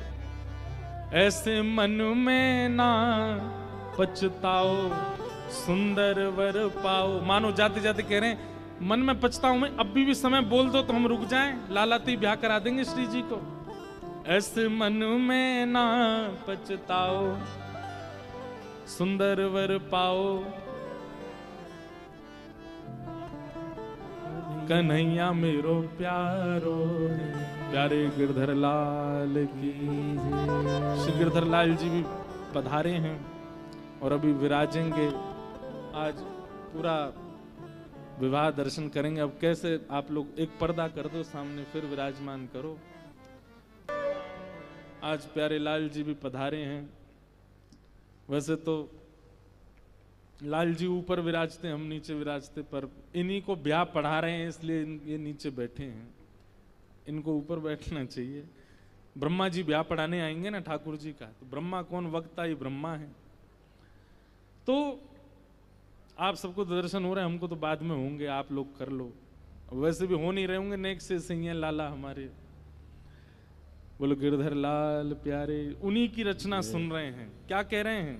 ऐसे मन में ना पछताओ, सुंदर वर पाओ। मानो जाते जाते कह रहे हैं मन में पछताऊं मैं, अभी भी समय बोल दो तो हम रुक जाएं, लाला तो ब्याह करा देंगे श्री जी को। ऐसे मन में ना पछताओ, सुंदर वर पाओ, कन्हैया मेरो प्यारो है। प्यारे गिरधर लाल की जय। श्री गिरधर लाल जी भी पधारे हैं और अभी विराजेंगे। आज पूरा विवाह दर्शन करेंगे। अब कैसे आप लोग एक पर्दा कर दो सामने, फिर विराजमान करो। आज प्यारे लाल जी भी पधारे हैं। वैसे तो लाल जी ऊपर विराजते, हम नीचे विराजते, पर इन्हीं को ब्याह पढ़ा रहे हैं इसलिए ये नीचे बैठे हैं। इनको ऊपर बैठना चाहिए। ब्रह्मा जी ब्याह पढ़ाने आएंगे ना ठाकुर जी का, तो ब्रह्मा कौन, वक्ता ही ब्रह्मा है। तो आप सबको दर्शन हो रहे हैं, हमको तो बाद में होंगे, आप लोग कर लो। वैसे भी हो नहीं रहे होंगे, नेक से सही है लाला हमारे। बोलो गिरधर लाल प्यारे, उन्हीं की रचना सुन रहे हैं। क्या कह रहे हैं?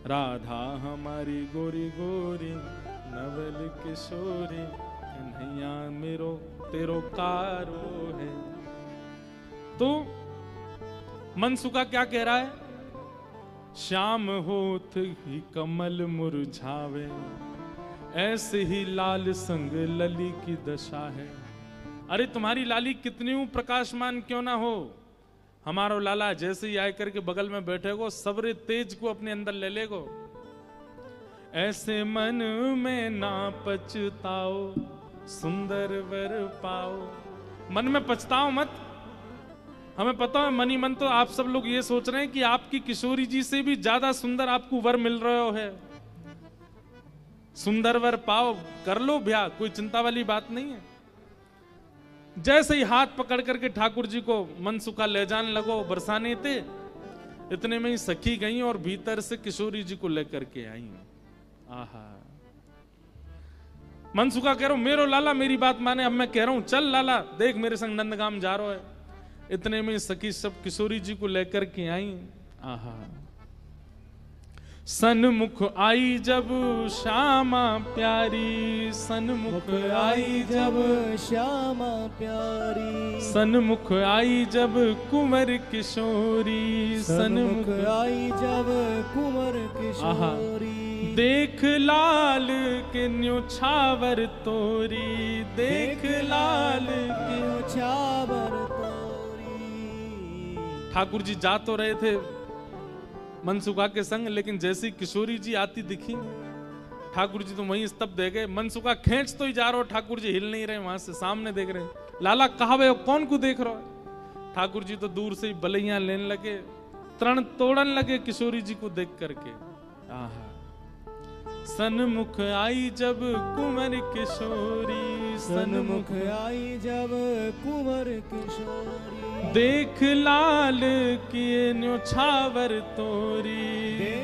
राधा हमारी गोरी गोरी, नवल किशोरी, कन्हैया मेरो तेरो कारो है। तो मनसुखा क्या कह रहा है? श्याम होत ही कमल मुरझावे, ऐसे ही लाल संग लली की दशा है। अरे तुम्हारी लाली कितनी प्रकाशमान क्यों ना हो, हमारो लाला जैसे ही आकर के बगल में बैठेगो, सबरे तेज को अपने अंदर ले लेगो। ऐसे मन में ना पछताओ, सुंदर वर पाओ। मन में पछताओ मत। हमें पता है मन ही मन तो आप सब लोग ये सोच रहे हैं कि आपकी किशोरी जी से भी ज्यादा सुंदर आपको वर मिल रहा है। सुंदर वर पाओ, कर लो ब्याह, कोई चिंता वाली बात नहीं है। जैसे ही हाथ पकड़ करके ठाकुर जी को मनसुखा ले जाने लगो, बरसाने थे, इतने में ही सखी गई और भीतर से किशोरी जी को लेकर के आई। आहा, मनसुखा कह रहा हूं मेरो लाला मेरी बात माने, अब मैं कह रहा हूं चल लाला देख मेरे संग नंदगाम जा रहा है। इतने में सखी सब किशोरी जी को लेकर के आई। आहा, सन्मुख आई जब श्यामा प्यारी, सन्मुख आई जब श्यामा प्यारी, सन्मुख आई जब कुंवर किशोरी, सन्मुख आई जब कुंवर किशोरी। देख लाल के न्योछावर तोरी, देख लाल के न्योछावर तोरी। ठाकुर जी जा तो रहे थे मनसुखा के संग, लेकिन जैसी किशोरी जी आती दिखी, ठाकुर जी तो वहीं स्तब्ध रह गए। मनसुखा खींच तो ही जा रहा हो, ठाकुर जी हिल नहीं रहे, वहां से सामने देख रहे। लाला कहाँ वे, कौन को देख रहा है? ठाकुर जी तो दूर से ही बलैया लेने लगे, तरण तोड़न लगे किशोरी जी को देख करके। आहा, सन्मुख आई जब कुंवर किशोरी, सन्मुख आई जब कुंवर किशोरी। देख लाल किए न्योछावर तोरी,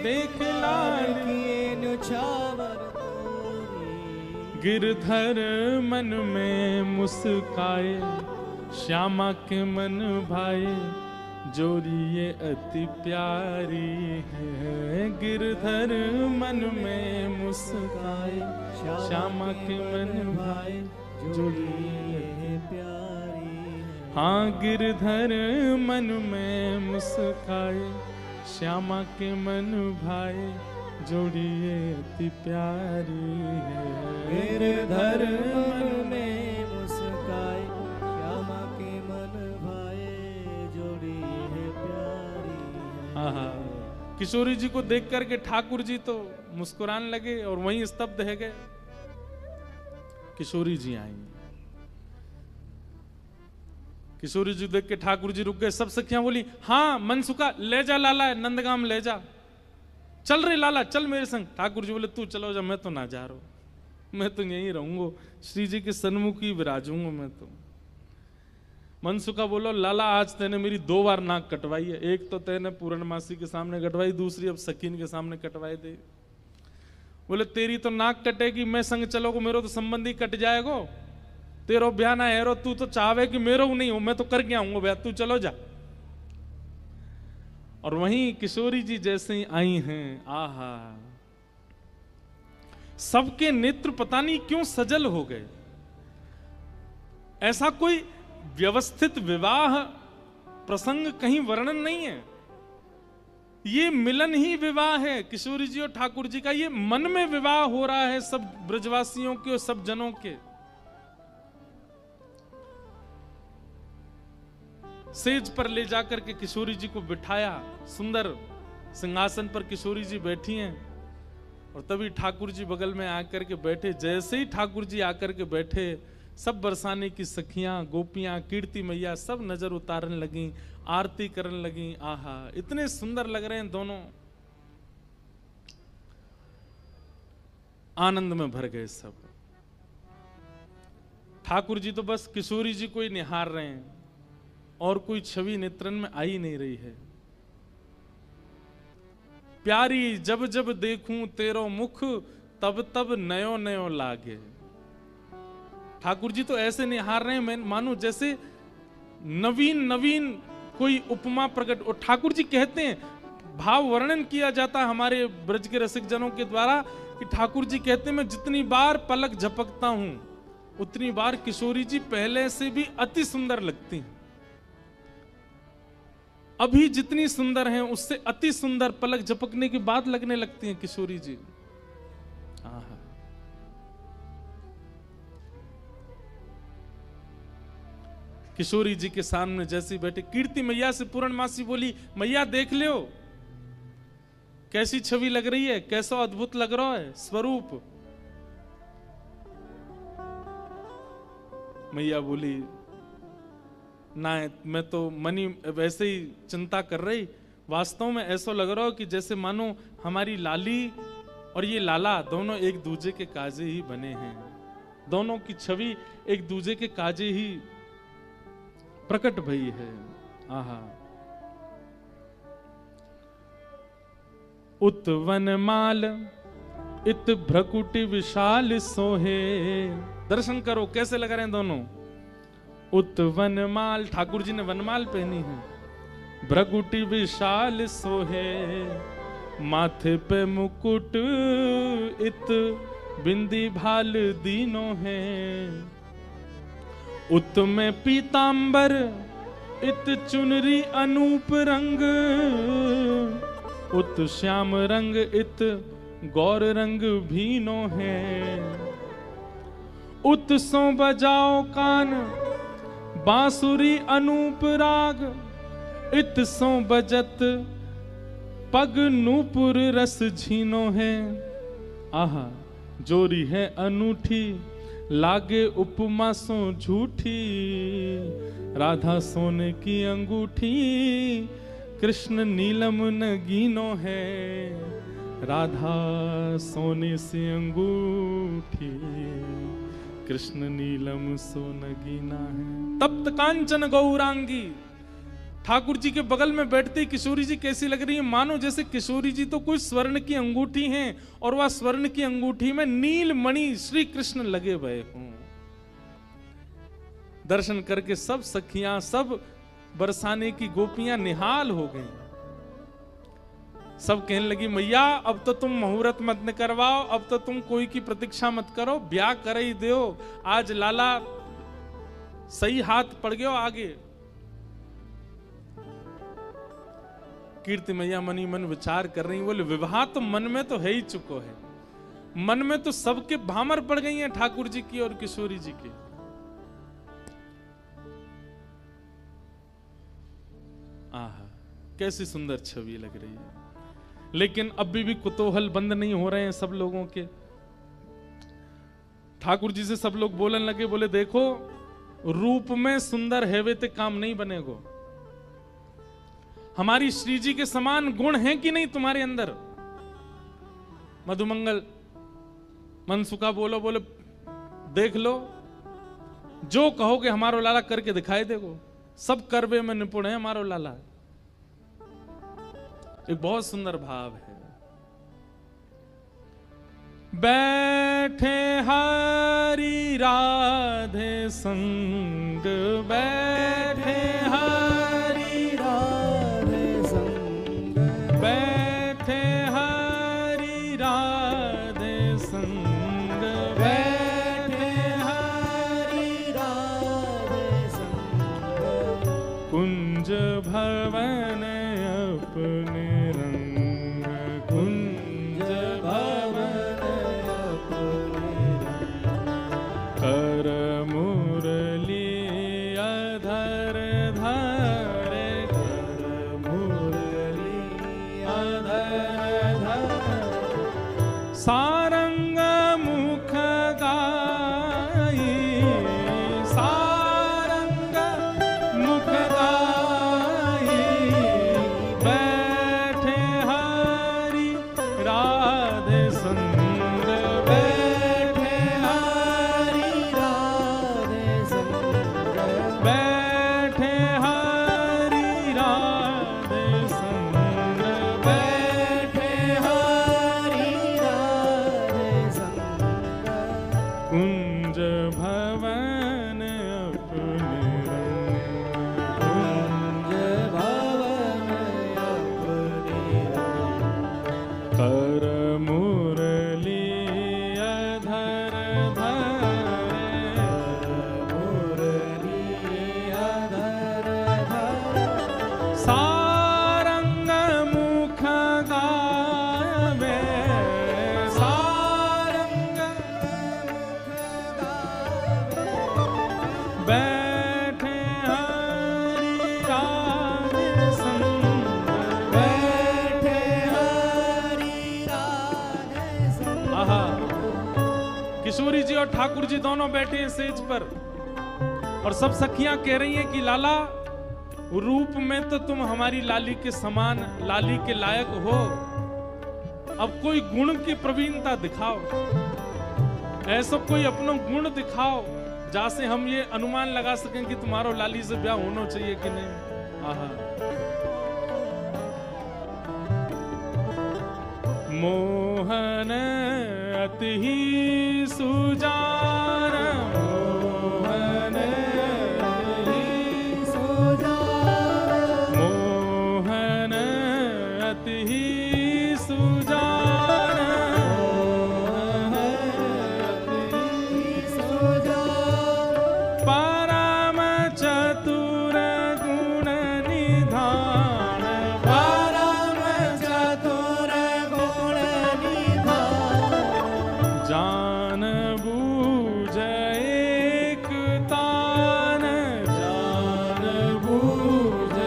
देख लाल किए न्योछावर तोरी। गिरधर मन में मुस्काए, श्यामा के मन भाए, जोड़ी ये अति प्यारी है। गिरधर मन में मुस्काए, श्यामा के मन भाए, जोड़ी ये प्यारी है। हाँ, गिरधर मन में मुस्काए, श्यामा के मन भाए, जोड़ी ये अति प्यारी है। गिरधर मन में मुस्काए, श्यामा के मन भाए, जोड़ी है प्यारी आहा, किशोरी जी को देख करके ठाकुर जी तो मुस्कुराने लगे और वहीं स्तब्ध रह गए। किशोरी जी आई, किशोरी जी देख के ठाकुर जी रुक गए। सब सखियां बोली, हाँ मनसुखा ले जा लाला, नंदगाम ले जा, चल रे लाला चल मेरे संग। ठाकुर जी बोले तू चलो जा, मैं तो ना जा रहा हूं, मैं तो यहीं रहूंगा, श्री जी के सन्मुख ही विराजूंगा मैं तो। मनसुखा बोलो, लाला आज तेने मेरी 2 बार नाक कटवाई है, एक तो तेने पूर्णमासी के सामने कटवाई, दूसरी अब सकीन के सामने कटवाई दे। बोले तेरी तो नाक कटेगी, मैं संग चलोगे मेरो तो संबंधी कट जाएगो, तेरो ब्याह ना है रो, तू तो चाहे कि मेरो नहीं हो, मैं तो कर गया हूँ ब्याह, तू चलो जा। और वहीं किशोरी जी जैसे ही आई हैं, आहा, सबके नेत्र पता नहीं क्यों सजल हो गए। ऐसा कोई व्यवस्थित विवाह प्रसंग कहीं वर्णन नहीं है, ये मिलन ही विवाह है किशोरी जी और ठाकुर जी का। ये मन में विवाह हो रहा है सब ब्रजवासियों के और सब जनों के। सेज पर ले जाकर के किशोरी जी को बिठाया, सुंदर सिंहासन पर किशोरी जी बैठी हैं, और तभी ठाकुर जी बगल में आकर के बैठे। जैसे ही ठाकुर जी आकर के बैठे, सब बरसाने की सखियां, गोपियां, कीर्ति मैया सब नजर उतारने लगी, आरती करने लगी। आहा, इतने सुंदर लग रहे हैं दोनों, आनंद में भर गए सब। ठाकुर जी तो बस किशोरी जी को ही निहार रहे हैं, और कोई छवि नेत्रन में आ ही नहीं रही है। प्यारी जब जब देखूं तेरो मुख, तब तब नयो नयो लागे। ठाकुर जी तो ऐसे निहार रहे हैं मानो जैसे नवीन नवीन कोई उपमा प्रकट। और ठाकुर जी कहते हैं, भाव वर्णन किया जाता है हमारे ब्रज के रसिक जनों के द्वारा, कि ठाकुर जी कहते हैं मैं जितनी बार पलक झपकता हूं, उतनी बार किशोरी जी पहले से भी अति सुंदर लगती हैं। अभी जितनी सुंदर हैं उससे अति सुंदर पलक झपकने के बाद लगने लगती हैं किशोरी जी। आहा, किशोरी जी के सामने जैसे बैठे, कीर्ति मैया से पूर्णमासी बोली, मैया देख लो कैसी छवि लग रही है, कैसा अद्भुत लग रहा है स्वरूप। मैया बोली, ना मैं तो मनी वैसे ही चिंता कर रही, वास्तव में ऐसा लग रहा हो कि जैसे मानो हमारी लाली और ये लाला दोनों एक दूजे के काजे ही बने हैं, दोनों की छवि एक दूजे के काजे ही प्रकट भई है। आहा, उत वनमाल इत भ्रकुटि विशाल सोहे। दर्शन करो कैसे लग रहे हैं दोनों। उत वनमाल, ठाकुर जी ने वनमाल पहनी है, भ्रकुटि विशाल सोहे, माथे पे मुकुट इत बिंदी भाल दीनो है। उत में पीतांबर इत चुनरी अनूप रंग, उत श्याम रंग इत गौर रंग भीनो है। उत सो बजाओ कान बांसुरी अनूप राग, इत सो बजत पग नूपुर रस झीनो है। आहा, जोरी है अनूठी लागे उपमा सो झूठी, राधा सोने की अंगूठी कृष्ण नीलम नगीनो है। राधा सोने से अंगूठी कृष्ण नीलम सो नगीना है। तप्त कांचन गौरांगी, ठाकुर जी के बगल में बैठते किशोरी जी कैसी लग रही है, मानो जैसे किशोरी जी तो कोई स्वर्ण की अंगूठी हैं और वह स्वर्ण की अंगूठी में नील मणि श्री कृष्ण लगे हुए हों। दर्शन करके सब सखियां, सब बरसाने की गोपियां निहाल हो गईं। सब कहने लगी, मैया अब तो तुम मुहूर्त मत न करवाओ, अब तो तुम कोई की प्रतीक्षा मत करो, ब्याह कर ही दो, आज लाला सही हाथ पड़ गयो आगे। कीर्ति मैया मनी मन विचार कर रही, बोले विवाह तो मन में तो है ही चुको है, मन में तो सबके भामर पड़ गई हैं ठाकुर जी की और किशोरी जी की। आहा, कैसी सुंदर छवि लग रही है। लेकिन अभी भी कुतूहल बंद नहीं हो रहे हैं सब लोगों के। ठाकुर जी से सब लोग बोलने लगे, बोले देखो रूप में सुंदर है वे ते काम नहीं बनेगो। हमारी श्री जी के समान गुण हैं कि नहीं तुम्हारे अंदर? मधुमंगल मनसुखा बोलो, बोले देख लो, जो कहोगे हमारो लाला करके दिखाई देगो, सब करवे में निपुण है हमारो लाला। एक बहुत सुंदर भाव है। बैठे हरि राधे संग, बैठे हरि राधे संग, बैठे हरि राधे संग, बैठे हरि राधे संग, कुंज भवन अपने रंग, कुंज भवन अपने कर मुरली अधर धारे, कर मुरली अधर धर, सारंग मुख गाई, सारंग मुख गाई, बैठे हरि राधे संग, बैठे हरि राधे संग, बैठे हरि राधे संग, बैठे हरि राधे संग, कुंज भवन अपने रंग, कुंज भवन अपने रंग, कर मुरली अधर धारे, मुरली अधर धर, सारंग मुख गावे, सारंग मुख गावे, बैठे हरि राधे संग, बैठे हरि राधे संग, आहा, किशोरी जी और ठाकुर जी दोनों बैठे हैं सेज पर, और सब सखियां कह रही हैं कि लाला रूप में तो तुम हमारी लाली के समान, लाली के लायक हो, अब कोई गुण की प्रवीणता दिखाओ, ऐसा कोई अपना गुण दिखाओ जैसे हम ये अनुमान लगा सकें कि तुम्हारा लाली से ब्याह होना चाहिए कि नहीं। आहा, मोहन अति ही सुजान, मोहन ही सुजान, मोहन अति ही सुजान, ही सुजान, परम चतुर गुण निधान, परम चतुर गुण निधान, जान बूझ एक तान, जान बूझ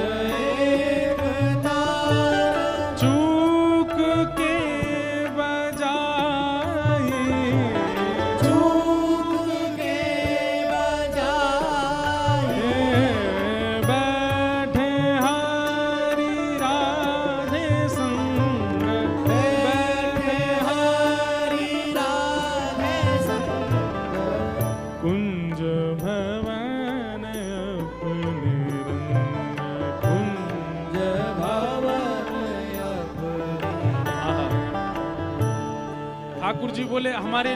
एक तान, चूक के बजाई, चूक के बजाए, बैठे हरि राधे संग, बैठे हरि राधे संग, कुंज भवन अपने रंग, कुंज भवन अपने आहा। ठाकुर जी बोले हमारे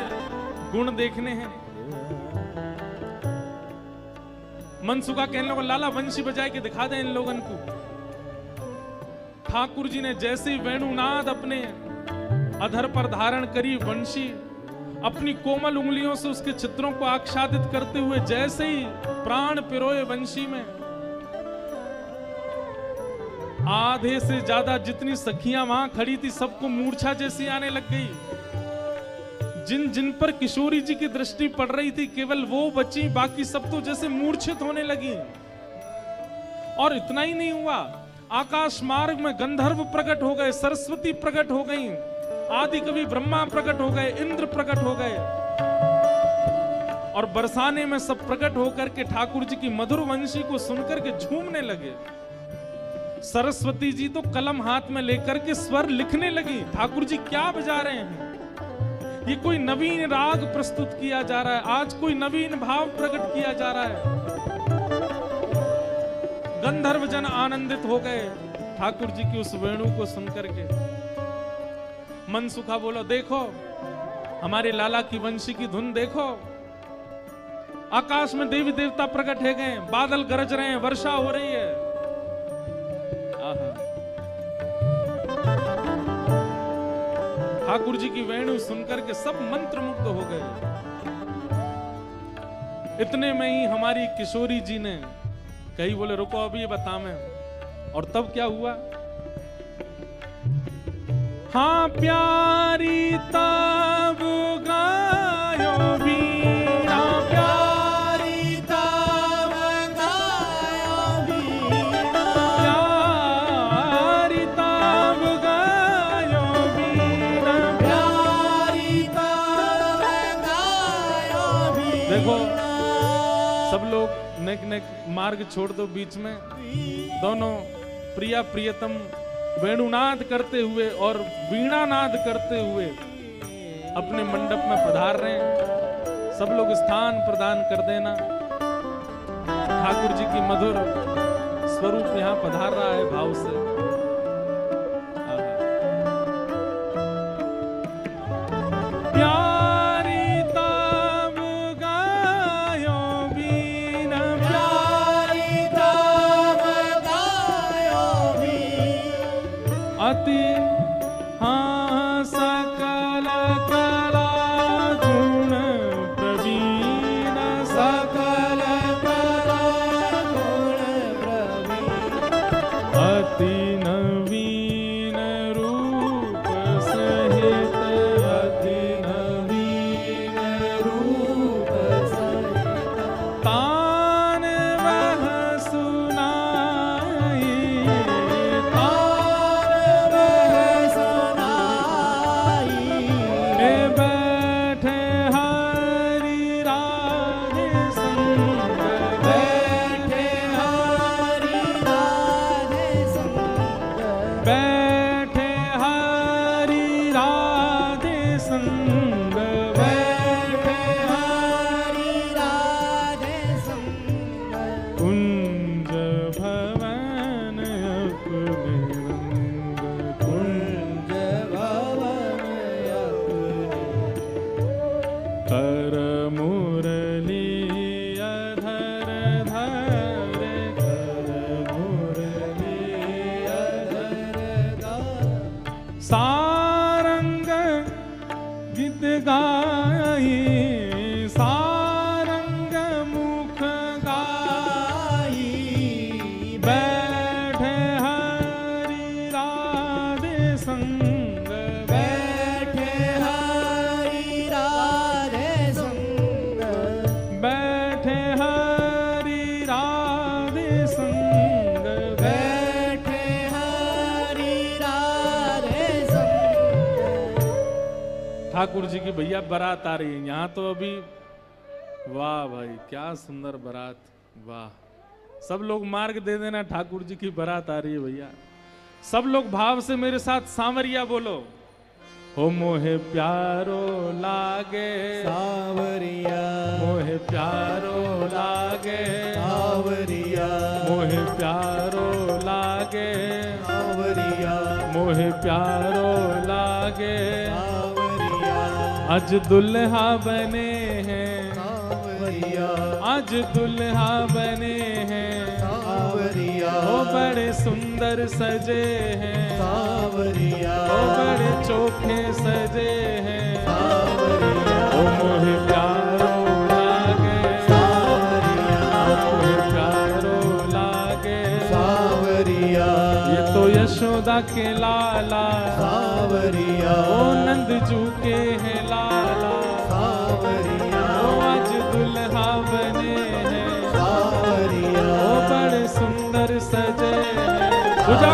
गुण देखने हैं। मनसुखा कहने लगा लाला वंशी बजाए के दिखा दे इन लोगन को। ठाकुर जी ने जैसे ही वेणुनाद अपने अधर पर धारण करी, वंशी अपनी कोमल उंगलियों से उसके चित्रों को आच्छादित करते हुए जैसे ही प्राण पिरोए वंशी में, आधे से ज्यादा जितनी सखियां वहां खड़ी थी सबको मूर्छा जैसी आने लग गई। जिन जिन पर किशोरी जी की दृष्टि पड़ रही थी केवल वो बची, बाकी सब तो जैसे मूर्छित होने लगी। और इतना ही नहीं हुआ, आकाश मार्ग में गंधर्व प्रकट हो गए, सरस्वती प्रकट हो गई, आदि कवि ब्रह्मा प्रकट हो गए, इंद्र प्रकट हो गए, और बरसाने में सब प्रकट होकर के ठाकुर जी की मधुर वंशी को सुनकर के झूमने लगे। सरस्वती जी तो कलम हाथ में लेकर के स्वर लिखने लगी, ठाकुर जी क्या बजा रहे हैं, ये कोई नवीन राग प्रस्तुत किया जा रहा है, आज कोई नवीन भाव प्रकट किया जा रहा है। गंधर्व जन आनंदित हो गए ठाकुर जी की उस वेणु को सुनकर के। मनसुखा बोलो, देखो हमारे लाला की वंशी की धुन देखो, आकाश में देवी देवता प्रकट है गए, बादल गरज रहे हैं, वर्षा हो रही है। ठाकुर जी की वेणु सुनकर के सब मंत्रमुग्ध हो गए। इतने में ही हमारी किशोरी जी ने कही, बोले रुको अभी ये बता मैं। और तब क्या हुआ, हाँ प्यारी तब गायो वीणा, प्यारी तब गायो वीणा, प्यारी तब गायो वीणा, प्यारी तब गायो वीणा। देखो सब लोग नेक नेक मार्ग छोड़ दो, बीच में दोनों प्रिया प्रियतम वेणुनाद करते हुए और वीणानाद करते हुए अपने मंडप में पधार रहे हैं। सब लोग स्थान प्रदान कर देना, ठाकुर जी की मधुर स्वरूप यहाँ पधार रहा है भाव से। प्यारी तब गायो वीणा, प्यारी तब गायो वीणा, अति हाँ सकल कला गुण प्रवीण, सकल कला गुण प्रवीण, अति नवीन रूप सहित, अति नवीन रूप सहित, तान वह सुनाई, तान वह सुनाई, ए बैठे हरि राधे संग, बैठे हरि राधे संग, बैठे हरि राधे संग, बैठे हरि राधे संग, कुंज भवन अपने रंग, कुंज भवन अपने, कर मुरली अधर धरे, कर मुरली अधर गाए, सारंग गीत गाई, सारंग मुख गाई, बैठे हरि राधे संग, बैठे हरि राधे संग, बैठे हरि राधे संग, बैठे हरि राधे संग। ठाकुर जी की भैया बारात आ रही है यहाँ तो अभी, वाह भाई क्या सुंदर बारात, वाह। सब लोग मार्ग दे देना, ठाकुर जी की बारात आ रही है भैया। सब लोग भाव से मेरे साथ सांवरिया बोलो, हो मोहे प्यारो लागे, सावरिया, मोहे प्यारो लागे, सावरिया, मोहे प्यारो लागे, सावरिया, मोहे प्यारो लागे, सावरिया, आज दुल्हा बने हैं, सावरिया, आज दुल्हा बने हैं, सावरिया, ओ बड़े सुंदर सजे हैं, सावरिया, ओ बड़े चोखे सजे हैं, सावरिया, ओ मोहे प्यारो लागे, सावरिया, मोहे प्यारो लागे, सावरिया, ये तो यशोदा के लाला, सावरिया, ओ नंदजू के हैं लाला, सावरिया, ओ आज दुल्हा बने हैं, सावरिया, ओ बड़े सुंदर सजे हैं। पूजा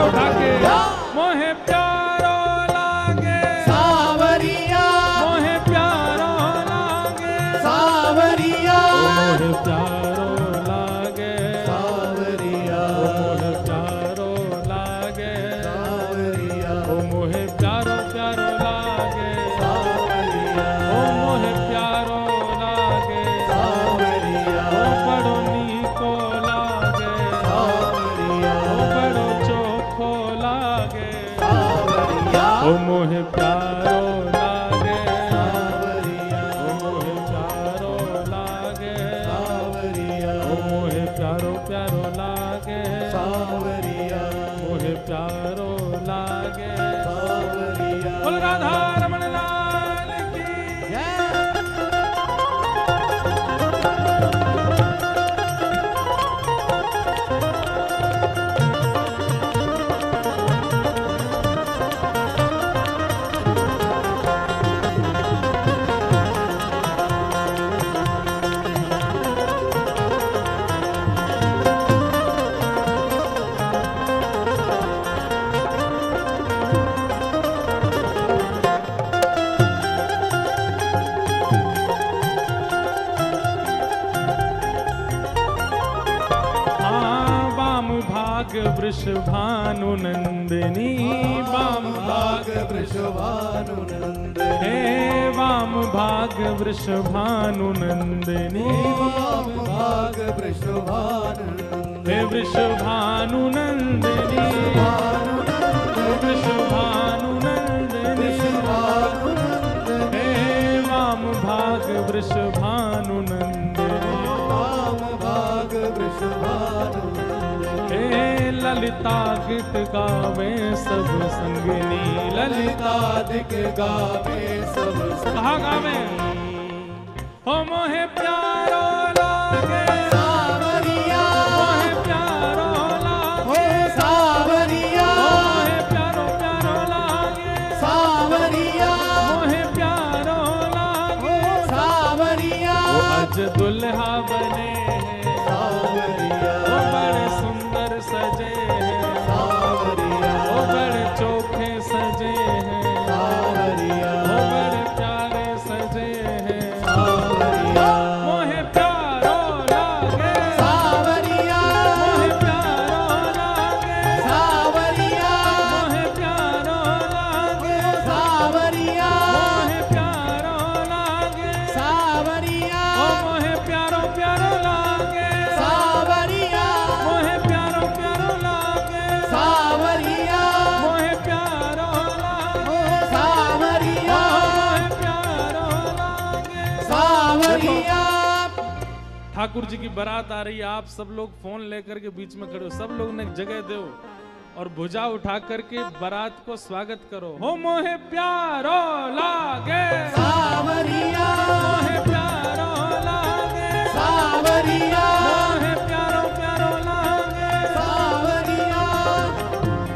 वृषभानु नंदिनी वाम भाग वृषभानु नंदिनी हे वाम भाग वृषभानु नंदिनी वाम भाग वृषभानु हे वृषभानु नंदिनी वृषभानु नंदिनी हे वाम भाग वृषभानु नंदिनी वाम भाग वृषभानु हे ललिता गीत गावे सब संगिनी ललिता अधिक गावे सब कहा गावे हो मोहे प्यारो लागे सावरिया मोहे प्यारो लागे हो सावरिया मोहे प्यारो प्यारो लागे सावरिया मोहे प्यारो लागे सावरिया वो आज दुल्हा बने हैं सावरिया वो बड़े सुंदर सजे हैं सावरिया वो बड़े चोखे सजे हैं सावरिया वो बड़े प्यारे सजे हैं सावरिया मोहे प्यारो लागे सावरिया मोहे प्यारो लागे सावरिया मोहे प्यारो लागे सावरिया मोहे प्यारो लागे सावरिया ओ मोहे प्यारो प्यारो लागे सावरिया मोहे प्यारो प्यारो लागे सावरिया मोहे प्यारो लागे सावरिया मोहे प्यारो लागे सावरिया ठाकुर जी की बारात आ रही है, आप सब लोग फोन लेकर के बीच में खड़े हो, सब लोग ने जगह दो और भुजा उठा करके बारात को स्वागत करो। हो मोहे प्यारो लागे सावरिया मोहे प्यारो लागे सावरिया मोहे प्यारो प्यारो लागे सावरिया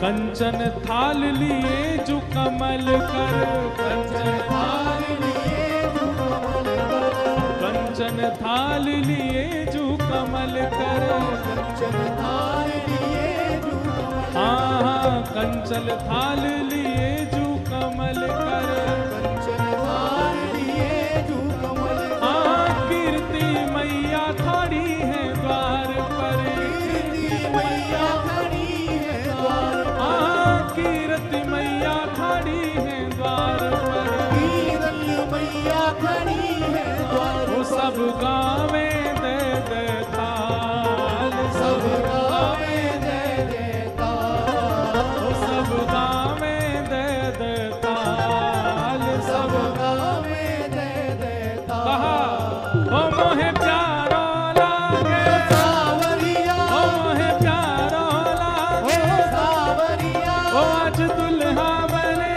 कंचन थाल लिए जो कमल कर कंचन थाल कंचन थाल लिए जो कमल कर हाँ कंचन थाल लिए जो कमल कर हाँ कीर्ति मैया खड़ी है द्वार पर हाँ कीर्ति मैया खड़ी है द्वार पर वो सब गावे दे दे ताल सब गावे वो सब गावे दे दे ताल सब कहा ओ मोहे प्यारो लागे ओ मोहे प्यारो लागे ओ आज दुल्हा बने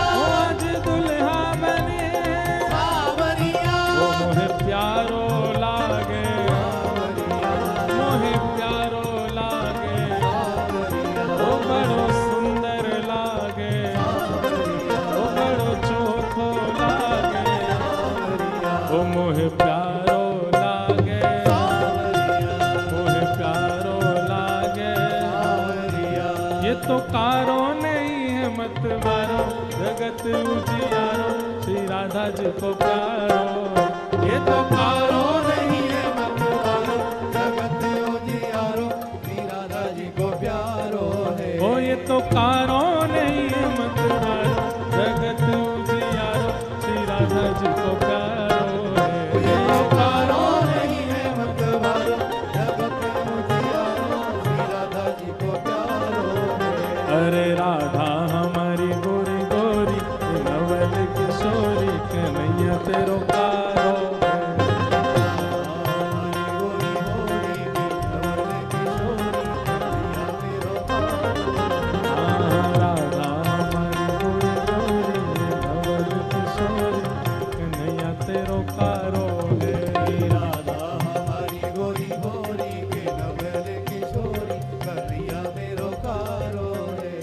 ओ आज दुल्हा बने ओ मोहे प्यारो लागे मोहे प्यारो लागे ओ बड़ो सुंदर लागे ओ बड़ो चोखो लागे ओ मोहे प्यारो लागे मोहे प्यारो लागे ये तो कारो नहीं है मतवारो जगत उजियारो श्री राधा जी को प्यारो ये तो कारो नहीं है मतवारो जगत उजियारो श्री राधा जी को प्यारो है ओ ये तो कारो नहीं है मतवारो जगत उजियारो श्री राधा जी को प्यारो है ये तो कारो नहीं है मतवारो जगत उजियारो श्री राधा जी को प्यारो है अरे राधा हमारी गोरी गोरी नवल किशोरी कन्हैया तेरो कारो राधा हमारी गोरी गोरी नवल किशोरी कन्हैया तेरो कारो है राधा हमारी गोरी गोरी के नवल किशोरी कन्हैया मेरो कारो है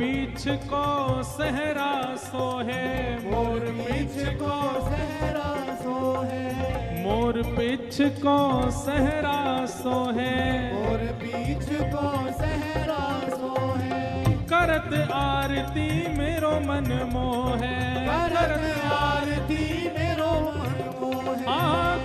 पीछ को सहरा सोहे, मोर पीछ को सहरा सोहे, मोर पीछ को सहरा सोहे, मोर पीछ को सहरा सोहे, करत आरती मेरो मन मोहे, करत आरती मेरो मन मोहे,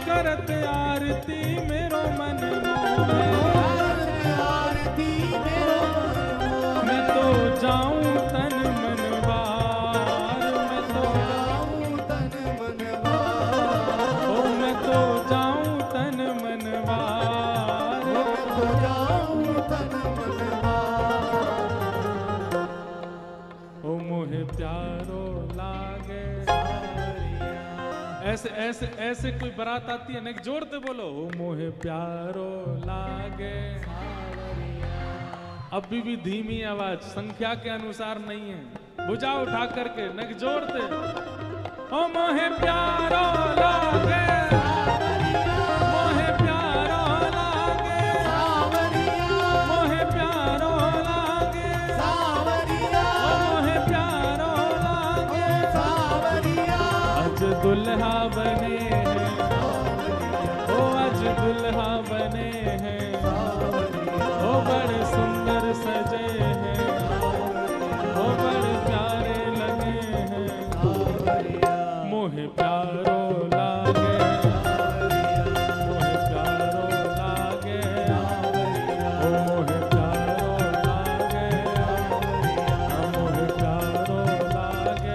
करत आरती मेरो मन मोहे, करत आरती मेरो मन मोहे, मैं तो जाऊं तन मन वार, मैं तो जाऊं तन मन वार, ओ मैं तो जाऊं तन मन वार, मैं तो जाऊं तन मन वार, ओ मोहे प्यारो लागे। ऐसे ऐसे ऐसे कोई बारात आती है ना, जोड़ते बोलो, ओ मोहे प्यारो लागे। अभी भी धीमी आवाज, संख्या के अनुसार नहीं है, भुजा उठा करके नग जोड़ते, ओ मोहे प्यारो लागे, मोहे प्यारो लागे, मोहे प्यारो लागे, ओ मोहे प्यारो लागे। आज दुल्हा बने हैं, ओ आज दुल्हा बने हैं, ओ बड़े सुंदर सजे हैं, ओ बड़े प्यारे लगे हैं, मोहे प्यारो लागे, मोहे प्यारो लागे, ओ मोहे प्यारो लागे, मोहे प्यारो लागे।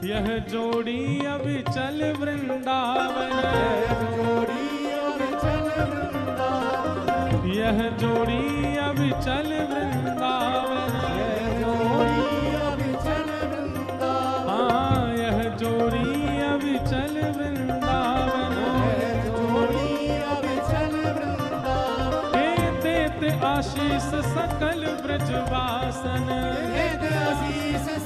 यह जोड़ी अभी चल वृंदावन, यह जोड़ी अभी चल वृंदावन, हाँ यह जोड़ी अभी चल वृंदावन, हे देते आशीष सकल ब्रजवासन,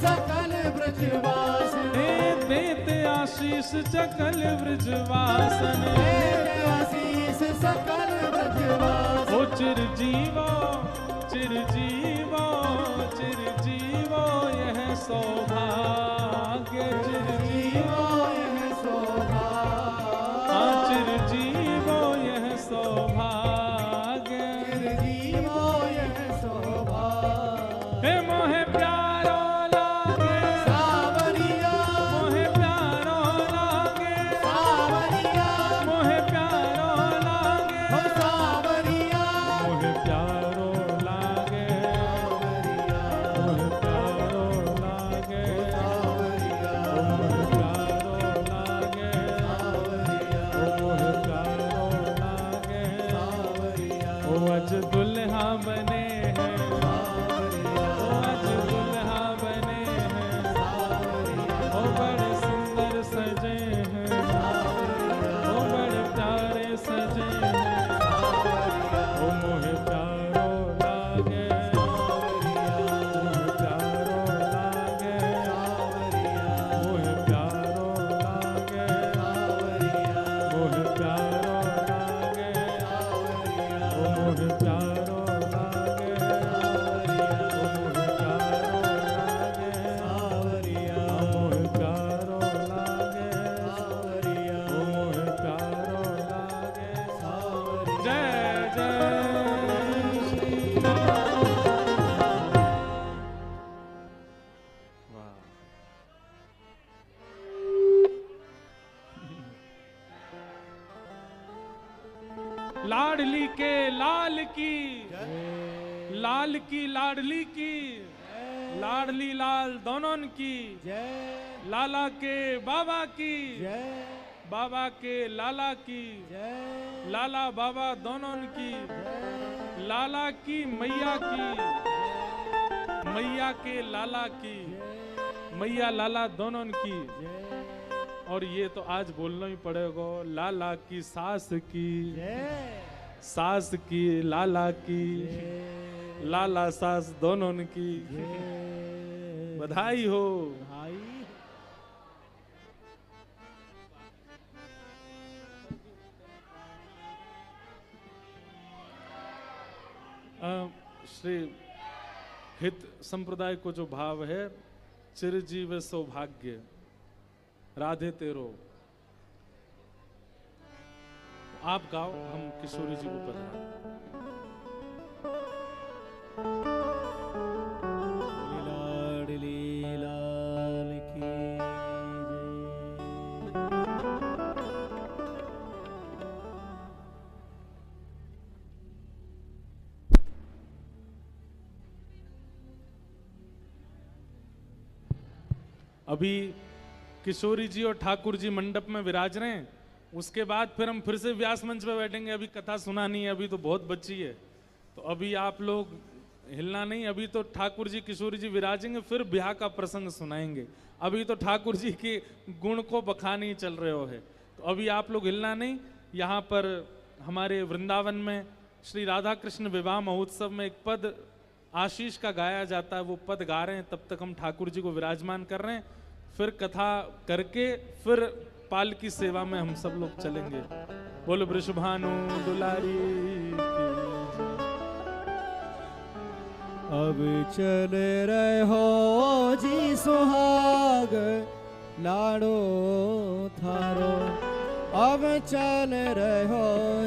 सकल ब्रजवासन, हे देते आशीष सकल ब्रजवासन, आशीष सकल ब्रजवासन, ओ चिरजीवो चिरजीवो चिरजीवो यह सौभाग्य, चिरजीवो यह सौभाग्य, हाँ चिरजीवो यह सौभाग्य, चिरजीवो यह सौभाग्य। हे मोहे प्यारो लागे सावरिया, मोहे प्यारो लागे, सावरिया, मोहे प्यारो लागे, हो सावरिया, मोहे प्यारो लागे, मोहे प्यारो लागे, मोहे प्यारो लागे, मोहे प्यारो लागे, ओ आज दुल्हा बने हैं, ओ आज दुल्हा बने हैं, ओ बड़े सुंदर सजे हैं, ओ बड़े प्यारे सजे हैं, ओ मोहे प्यारो लागे, मोहे प्यारो लागे, मोहे प्यारो लागे, मोहे प्यारो लागे, ओ मोहे प्यारो लागे, ओ मोहे प्यारो लागे, मोहे प्यारो लागे, ओ मोहे प्यारो लागे। जय जय श्री राम। वाह, लाडली के लाल की, लाल की लाडली की, लाडली लाल दोनों की, जय लाला के बाबा की, जय बाबा के लाला की, जय लाला बाबा दोनों की, लाला की मैया की, मैया के लाला की, मैया लाला दोनों की, और ये तो आज बोलना ही पड़ेगा, लाला की सास की, जय सास की लाला की, लाला सास दोनों की बधाई हो। भाई श्री हित संप्रदाय को जो भाव है, चिरजीव सौभाग्य राधे तेरो। आप गाओ, हम किशोरी जी को पधरा। अभी किशोरी जी और ठाकुर जी मंडप में विराज रहे हैं, उसके बाद फिर हम फिर से व्यास मंच पे बैठेंगे। अभी कथा सुनानी है, अभी तो बहुत बच्ची है, तो अभी आप लोग हिलना नहीं। अभी तो ठाकुर जी किशोरी जी विराजेंगे, फिर ब्याह का प्रसंग सुनाएंगे। अभी तो ठाकुर जी के गुण को बखानी चल रहे हो है, तो अभी आप लोग हिलना नहीं। यहाँ पर हमारे वृंदावन में श्री राधा कृष्ण विवाह महोत्सव में एक पद आशीष का गाया जाता है, वो पद गा रहे हैं। तब तक हम ठाकुर जी को विराजमान कर रहे हैं, फिर कथा करके फिर पाल की सेवा में हम सब लोग चलेंगे। बोलो वृषभानु दुलारी की। अब चल रहे हो जी सुहाग लाडो थारो, अब चल रहे हो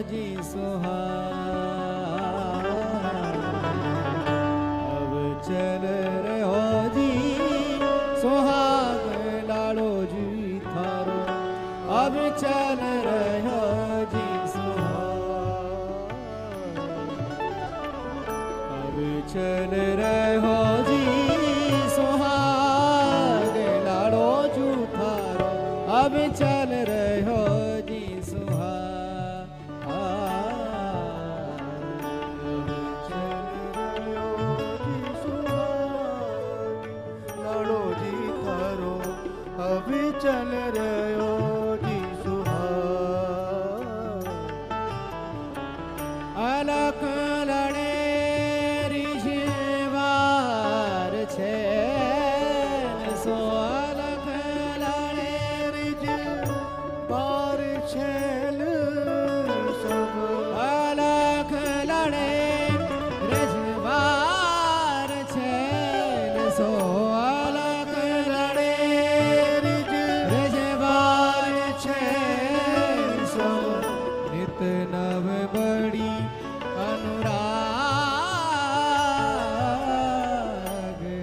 जी सुहाग, अब चल रहे हो जी सुहाग लाडो जी थारो, अब चल रहे हो जी सुहाग, अब चल रहे हो जी सुहाग लाडो जू थारो, अब चल रहे हो जी सुहाग, अब चल रहे हो जी सुहाग लाडो जी थारो, अब चल रहे हो जी सुहाग, अलख लड़े ऋषिवार छे सो, अलख लड़े ऋषिवार छेल सब, अलख लड़े ऋषिवार छेल सो, अलख लड़े ऋषिवार छेल सो, नित नव बड़ी अनुराग,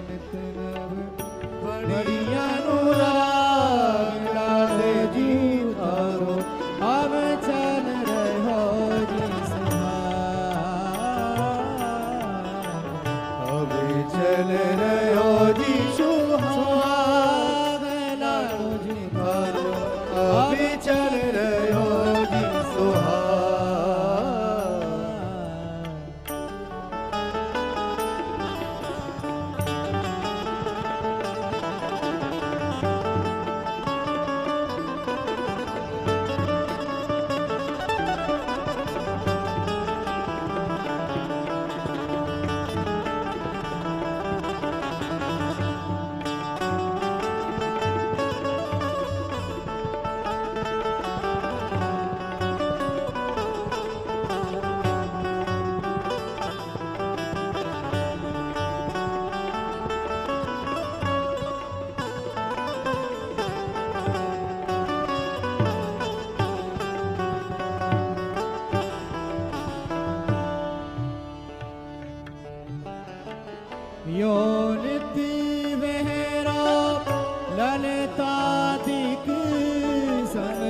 नित नव बड़ी अनुराग लाडे जी थारो, अब चल रहे हो जी सुहाग, अब चल रहे हो जी सुहाग लाडो जी थारो, अब चल रहे हो जी सुहाग। यो नित्य वेहरा ललितादिक सन,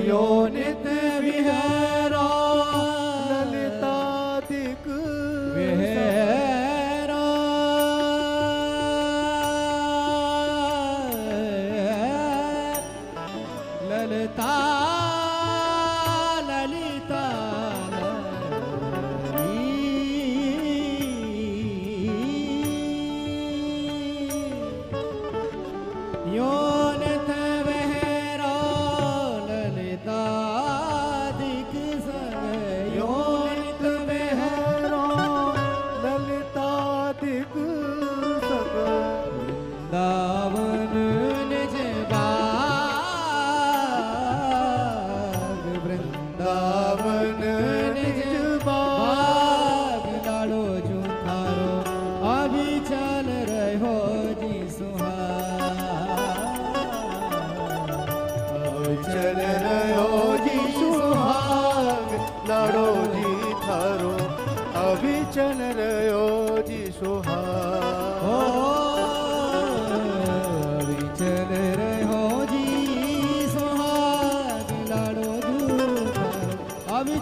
यो नित्य विहरा ललितादिक वेहरा, ललिता ललिता यो नित वेहरा ललिता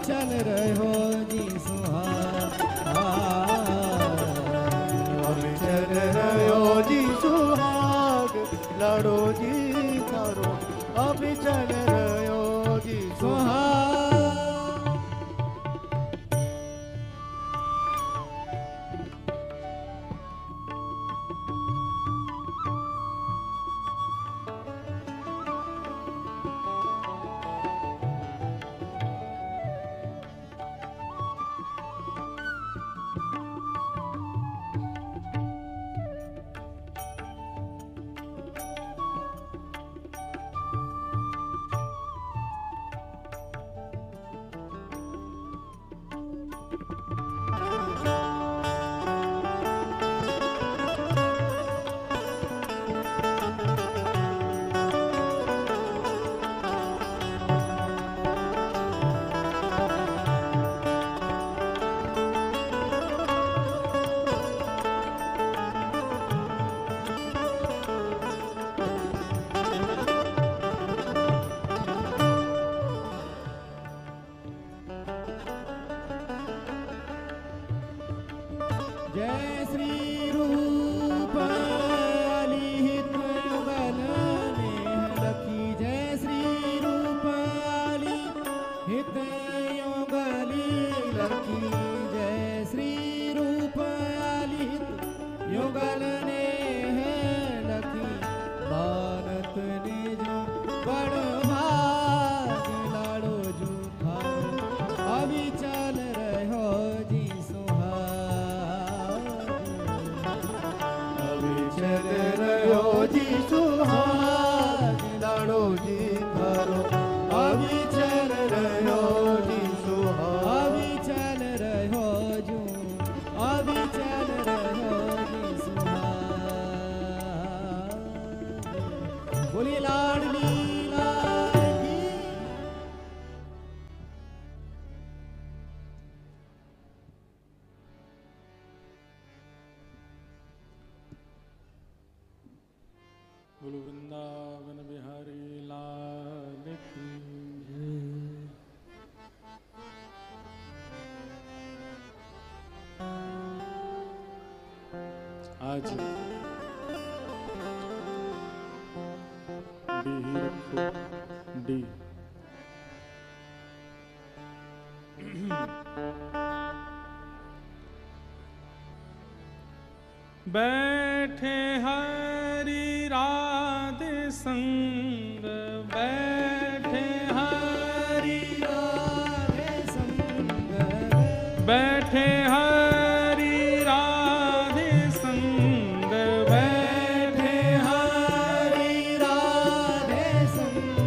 चल रहो जी सुहाग अभी चल रहो जी सुहाग लाडो जी थारो अभी चल रहो जी सुहाग जय श्री रूप अली हित युगल नेह लखी जय श्री रूप अली हित युगली लखी जय श्री रूप अली हित युगल नेह लखी भारत ने जो बड़ भाग लाड़ो जूठा अभी चल रहो जी चल रहो जी सुहाग लाडो जी थारो अभी चल रहो जी सुहाग अभी चल रहो जू अभी चल रहो जी सुहाग बोली लाडली लाल की बोलो वृंदावन बिहारी लाल की जय। आज डी ही रखो डी बैठे हरि राधे संग बैठे हरि राधे संग बैठे हरि राधे संग बैठे हरि राधे संग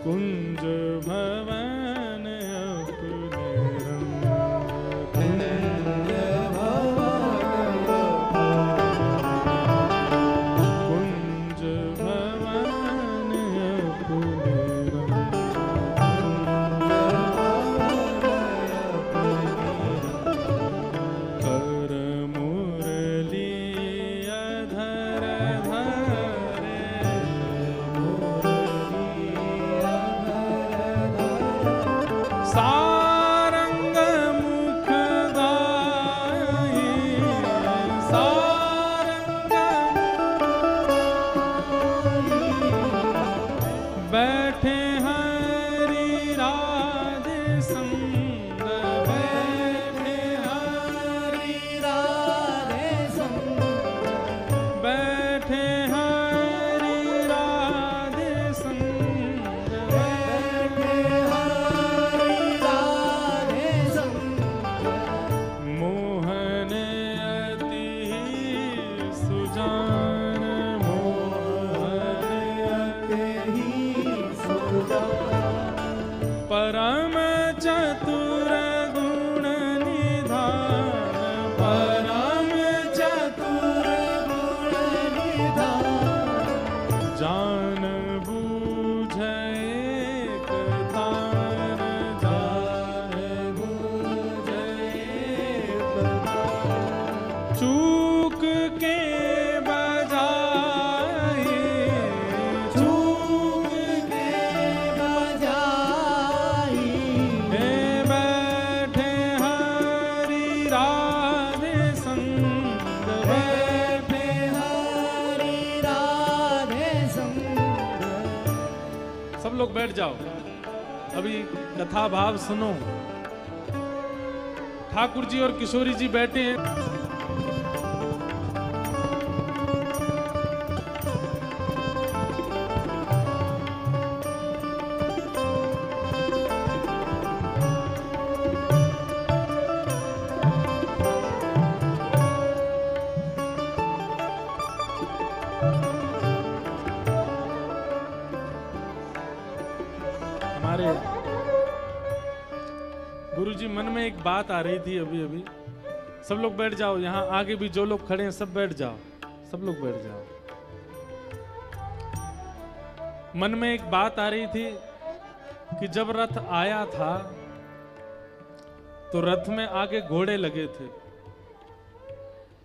कुंज भवन अपने रंग कुंज कुंज भवन अपने कर मुरली अधर धरे सारंग मुख गाये सारंग बैठे हरि राधे संग बैठे हरि राधे संग बैठे हरि राधे संग बैठे हरि राधे संग मोहन अति सुजान मोहन ही सुजा परम चतुर गुण निधान परम चतुर गुण निधान जान बूझ एक तान जान बूझ चूक के बजाए चूक के बजाई हे जाओ, अभी कथा भाव सुनो। ठाकुर जी और किशोरी जी बैठे हैं। गुरुजी मन में एक बात आ रही थी अभी अभी। सब लोग बैठ जाओ, यहाँ आगे भी जो लोग खड़े हैं सब बैठ जाओ, सब लोग बैठ जाओ। मन में एक बात आ रही थी कि जब रथ आया था तो रथ में आगे घोड़े लगे थे।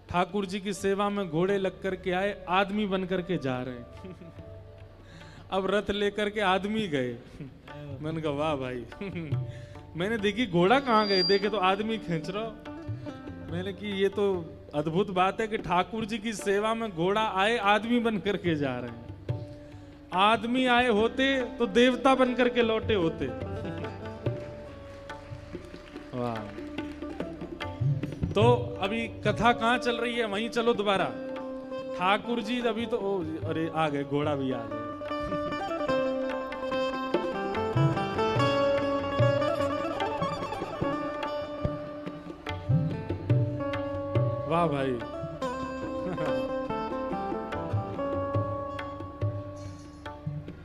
ठाकुर जी की सेवा में घोड़े लग करके आए, आदमी बन करके जा रहे हैं। अब रथ लेकर के आदमी गए। मैंने कहा वाह भाई। मैंने देखी घोड़ा कहाँ गए, देखे तो आदमी खींच रहा। मैंने कि ये तो अद्भुत बात है कि ठाकुर जी की सेवा में घोड़ा आए, आदमी बन करके जा रहे हैं। आदमी आए होते तो देवता बन करके लौटे होते। वाह। तो अभी कथा कहाँ चल रही है, वहीं चलो दोबारा। ठाकुर जी अभी तो अरे आ गए, घोड़ा भी आ गए। वाह भाई।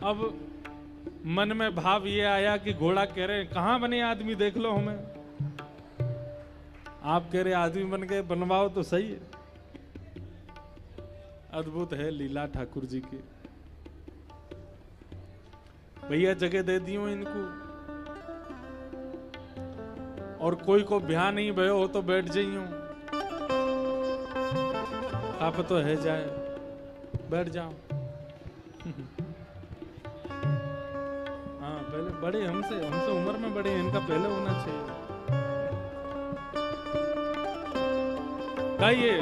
अब मन में भाव ये आया कि घोड़ा कह रहे हैं कहां बने आदमी, देख लो हमें। आप कह रहे आदमी बन गए, बनवाओ तो सही है। अद्भुत है लीला ठाकुर जी की। भैया जगह दे दियो इनको, और कोई को ब्याह नहीं भयो हो तो बैठ जाइयो। आप तो है जाए, बैठ जाओ। हाँ पहले बड़े हमसे उम्र में बड़े, इनका पहले होना चाहिए। गाइए।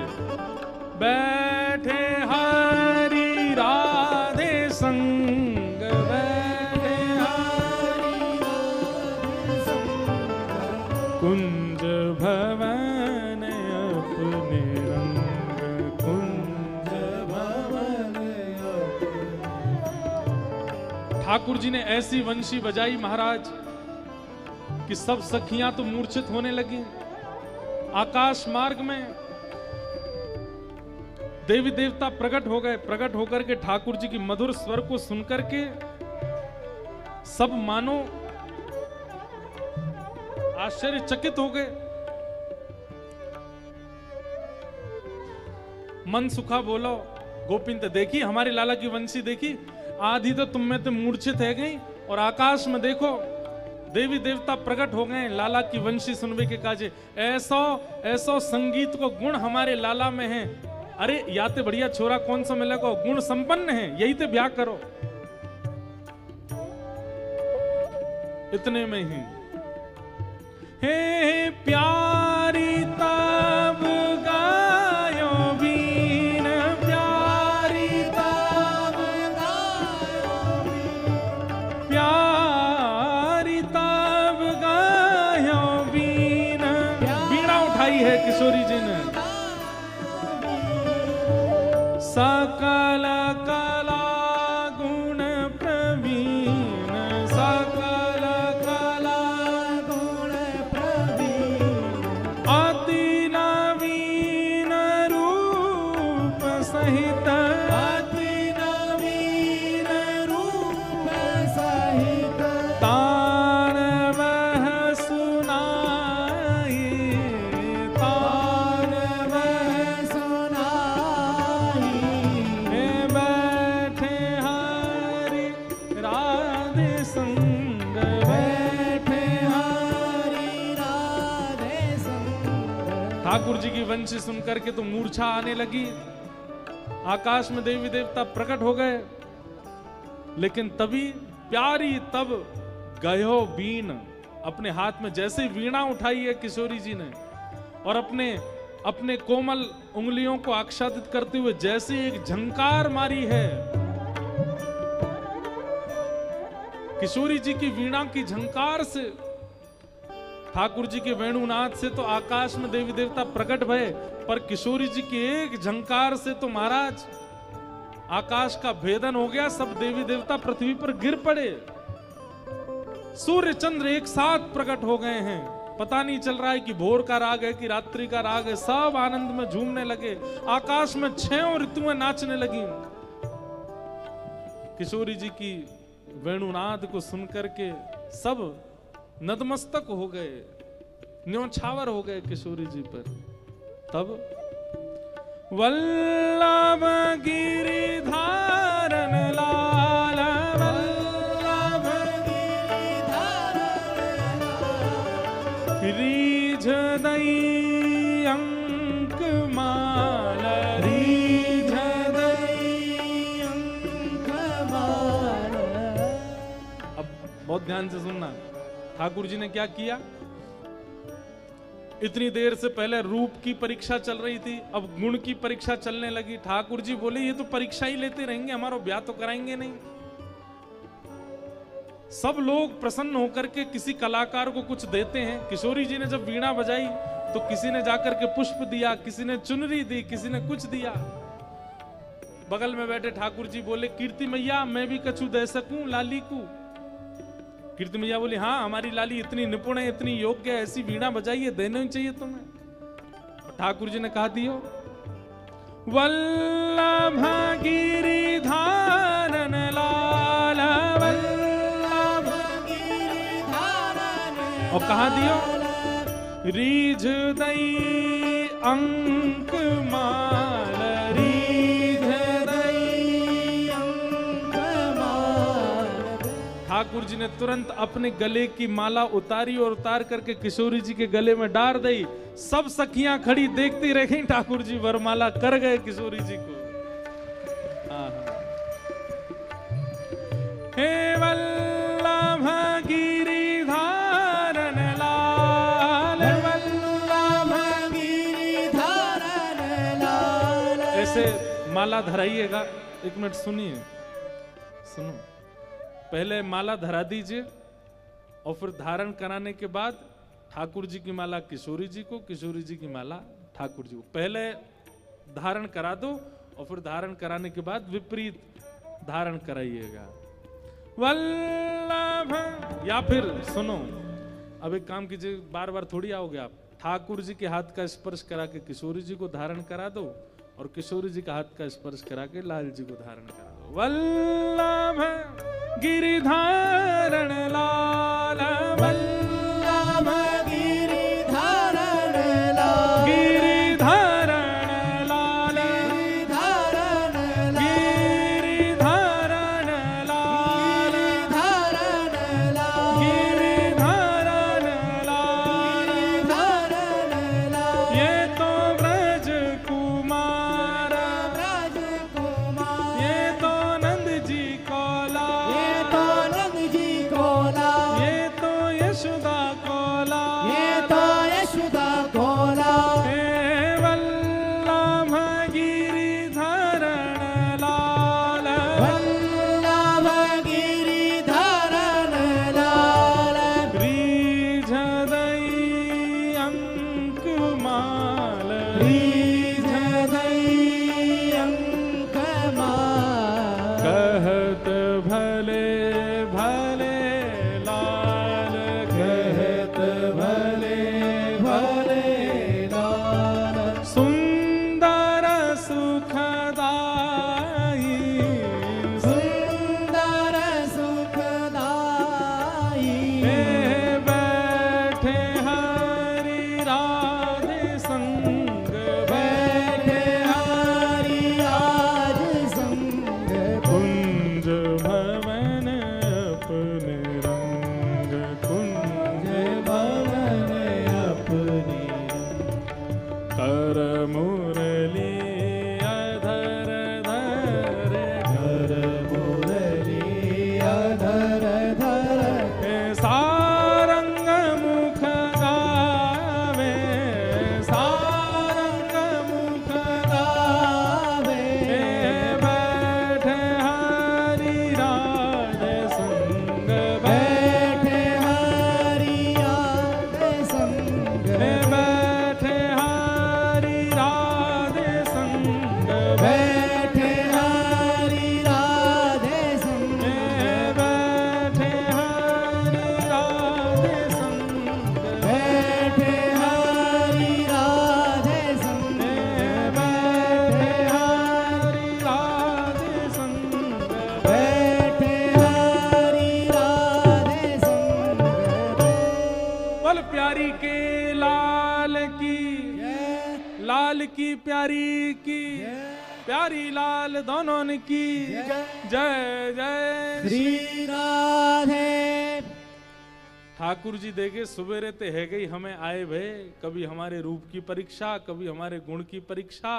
बैठे हरि राधे संग, बैठे हरि राधे संग, कुंज भवन अपने रंग, कुंज भवन अपने। ठाकुर जी ने ऐसी वंशी बजाई महाराज कि सब सखियां तो मूर्छित होने लगी। आकाश मार्ग में देवी देवता प्रकट हो गए। प्रकट होकर के ठाकुर जी की मधुर स्वर को सुनकर के सब मानो आश्चर्यचकित हो गए। मन सुखा बोलो, गोपिन तो देखी हमारे लाला की वंशी देखी, आधी तो तुम में तो मूर्छित है गई, और आकाश में देखो देवी देवता प्रकट हो गए लाला की वंशी सुनवे के काजे। ऐसो ऐसो संगीत को गुण हमारे लाला में है। अरे याते बढ़िया छोरा कौन सा मिलेगा, गुण संपन्न है, यही तो ब्याह करो। इतने में ही हे प्यारी तब गायो बीन, प्यारी तब गायो बीन, प्यारी तब गायो बीन। बीड़ा उठाई है किशोरी जी ने। सकल कला गुण प्रवीण, सकल कला गुण प्रवीण, अति नवीन रूप सहित, अति नवीन रूप सहित, तान वह सुनाई, तान वह सुनाई। बैठे हरि राधे संग, बैठे हरि राधे संग। ठाकुर जी की वंशी सुनकर के तो मूर्छा आने लगी। आकाश में देवी देवता प्रकट हो गए। लेकिन तभी प्यारी तब गयो बीन, अपने हाथ में जैसे वीणा उठाई है किशोरी जी ने, और अपने कोमल उंगलियों को आच्छादित करते हुए जैसे एक झंकार मारी है। किशोरी जी की वीणा की झंकार से, ठाकुर जी के वेणुनाथ से तो आकाश में देवी देवता प्रकट भये, पर किशोरी जी की एक झंकार से तो महाराज आकाश का भेदन हो गया। सब देवी देवता पृथ्वी पर गिर पड़े। सूर्य चंद्र एक साथ प्रकट हो गए हैं। पता नहीं चल रहा है कि भोर का राग है कि रात्रि का राग है। सब आनंद में झूमने लगे। आकाश में 6 ऋतुएं नाचने लगी। किशोरी जी की वेणुनाद को सुनकर के सब नतमस्तक हो गए, न्योछावर हो गए किशोरी जी पर। तब वल्लभ गिरिधारन लाल, वल्लभ गिरिधारन लाल, रीझ दई अंक माल, रीझ दई अंक माल। अब बहुत ध्यान से सुनना, ठाकुर जी ने क्या किया। इतनी देर से पहले रूप की परीक्षा चल रही थी, अब गुण की परीक्षा चलने लगी। ठाकुर जी बोले ये तो परीक्षा ही लेते रहेंगे, हमारा ब्याह तो कराएंगे नहीं। सब लोग प्रसन्न होकर के किसी कलाकार को कुछ देते हैं। किशोरी जी ने जब वीणा बजाई तो किसी ने जाकर के पुष्प दिया, किसी ने चुनरी दी, किसी ने कुछ दिया। बगल में बैठे ठाकुर जी बोले कीर्ति मैया मैं भी कछु दे सकूं लाली को। कीर्ति मैया बोली हाँ हमारी लाली इतनी निपुण है, इतनी योग्य है, ऐसी वीणा बजाइए, देना ही चाहिए तुम्हें। ठाकुर जी ने कहा दियो। वल्लभ गिरिधारन लाल, वल्लभ गिरिधारन और कहा दियो। रीझ दई अंक माल, रीझ दई अंक माल। ठाकुर जी ने तुरंत अपने गले की माला उतारी और उतार करके किशोरी जी के गले में डाल दी। सब सखियां खड़ी देखती रह गई। ठाकुर जी वरमाला कर गए किशोरी जी को। हे वल्लभ गिरिधारन लाल, वल्लभ गिरिधारन लाल। ऐसे माला धराइएगा। एक मिनट सुनिए, सुनो। पहले माला धरा दीजिए और फिर धारण कराने के बाद ठाकुर जी की माला किशोरी जी को, किशोरी जी की माला ठाकुर जी को। पहले धारण करा दो और फिर धारण कराने के बाद विपरीत धारण कराइएगा। वल्लभ, या फिर सुनो, अब एक काम कीजिए, बार बार थोड़ी आओगे आप। ठाकुर जी के हाथ का स्पर्श करा के किशोरी जी को धारण करा दो और किशोरी जी का हाथ का स्पर्श करा के लाल जी को धारण करा दो। वल्लभ गिरिधारण लाल, वल्लभ गिरिधारन लाल, गिरिधारण लाल, गिरिधारन लाल, गिरिधारण लाल, गिरिधारन लाल, गिरिधारण लाल। गिरिधारन लाल। ये तो ब्रज कुमार, राजकुमार, ये तो नंद जी को लाल, ये तो नंद जी को लाल, ये तो यशोदा की प्यारी की, प्यारी लाल दोनों की जय जय श्री राधे। ठाकुर जी देखे सुबेरे ते है गई हमें आए भय, कभी हमारे रूप की परीक्षा, कभी हमारे गुण की परीक्षा,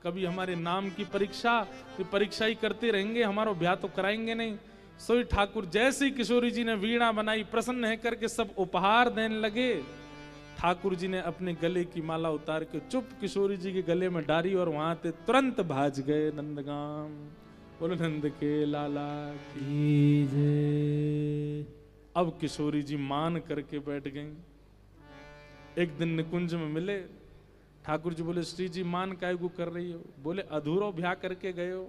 कभी हमारे नाम की परीक्षा। ये परीक्षा ही करते रहेंगे, हमारा ब्याह तो कराएंगे नहीं। सोई ठाकुर जैसे ही किशोरी जी ने वीणा बनाई, प्रसन्न है करके सब उपहार देने लगे। ठाकुर जी ने अपने गले की माला उतार के चुप किशोरी जी के गले में डाली और वहां ते तुरंत भाज गए नंदगाम। बोलो नंद के लाला की जय। अब किशोरी जी मान करके बैठ गईं। एक दिन निकुंज में मिले, ठाकुर जी बोले श्री जी मान काय को कर रही हो? बोले अधूरो ब्याह करके गए हो,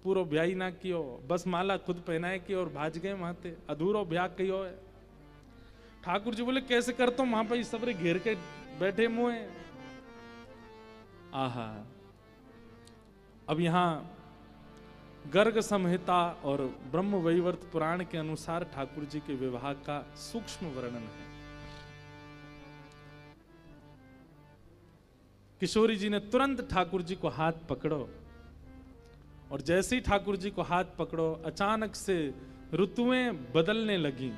पूरा ब्याह ही ना कियो, बस माला खुद पहनाए की और भाज गए वहां ते, अधूरो ब्याह कियो है। ठाकुर जी बोले कैसे करता हूं, वहां पर सबरे घेर के बैठे मुए। आहा, अब यहां गर्ग संहिता और ब्रह्म वैवर्त पुराण के अनुसार ठाकुर जी के विवाह का सूक्ष्म वर्णन है। किशोरी जी ने तुरंत ठाकुर जी को हाथ पकड़ो और जैसे ही ठाकुर जी को हाथ पकड़ो अचानक से ऋतुएं बदलने लगी,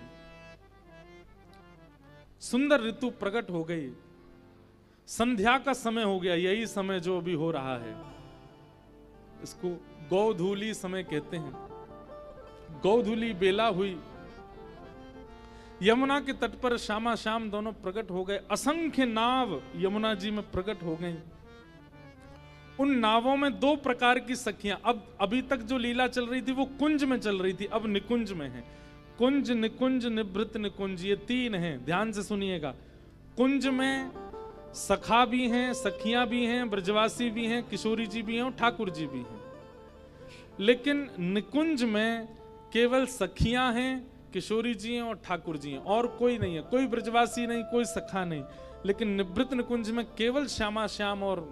सुंदर ऋतु प्रकट हो गई। संध्या का समय हो गया, यही समय जो अभी हो रहा है, इसको गोधूली समय कहते हैं। गोधूली बेला हुई, यमुना के तट पर श्यामा श्याम दोनों प्रकट हो गए। असंख्य नाव यमुना जी में प्रकट हो गई। उन नावों में दो प्रकार की सखियां, अब अभी तक जो लीला चल रही थी वो कुंज में चल रही थी, अब निकुंज में है। कुंज, निकुंज, निभृत निकुंज, ये तीन हैं, ध्यान से सुनिएगा। कुंज में सखा भी हैं, सखियां भी हैं, ब्रजवासी भी हैं, किशोरी जी भी हैं और ठाकुर जी भी हैं। लेकिन निकुंज में केवल सखियां हैं, किशोरी जी हैं और ठाकुर जी हैं, और कोई नहीं है, कोई ब्रजवासी नहीं, कोई सखा नहीं। लेकिन निवृत्त निकुंज में केवल श्यामा श्याम और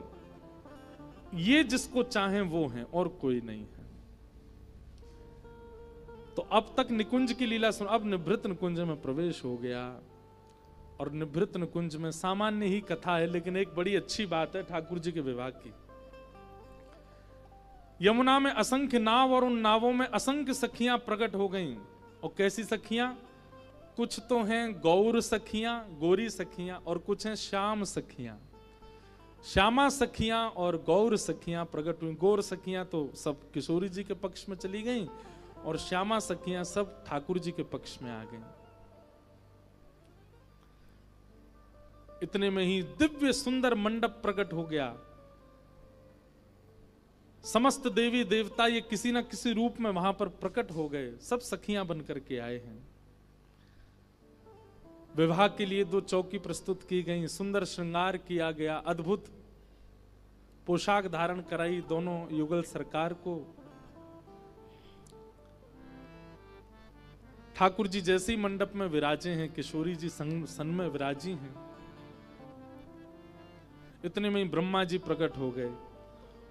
ये जिसको चाहें वो हैं, और कोई नहीं है। तो अब तक निकुंज की लीला सुन, अब निवृत्त निकुंज में प्रवेश हो गया। और निवृत्त निकुंज में सामान्य ही कथा है, लेकिन एक बड़ी अच्छी बात है ठाकुर जी के विवाह की। यमुना में असंख्य नाव और उन नावों में असंख्य सखियां प्रकट हो गईं। और कैसी सखियां? कुछ तो हैं गौर सखियां, गोरी सखियां, और कुछ हैं श्याम सखियां। श्यामा सखियां और गौर सखियां प्रकट हुई। गौर सखियां तो सब किशोरी जी के पक्ष में चली गईं और श्यामा सखियां सब ठाकुर जी के पक्ष में आ गईं। इतने में ही दिव्य सुंदर मंडप प्रकट हो गया। समस्त देवी देवता ये किसी न किसी रूप में वहां पर प्रकट हो गए, सब सखियां बनकर के आए हैं। विवाह के लिए दो चौकी प्रस्तुत की गई, सुंदर श्रृंगार किया गया, अद्भुत पोशाक धारण कराई दोनों युगल सरकार को। ठाकुर जी जैसे ही मंडप में विराजे हैं, किशोरी जी सन में विराजी हैं। इतने में ही ब्रह्मा जी प्रकट हो गए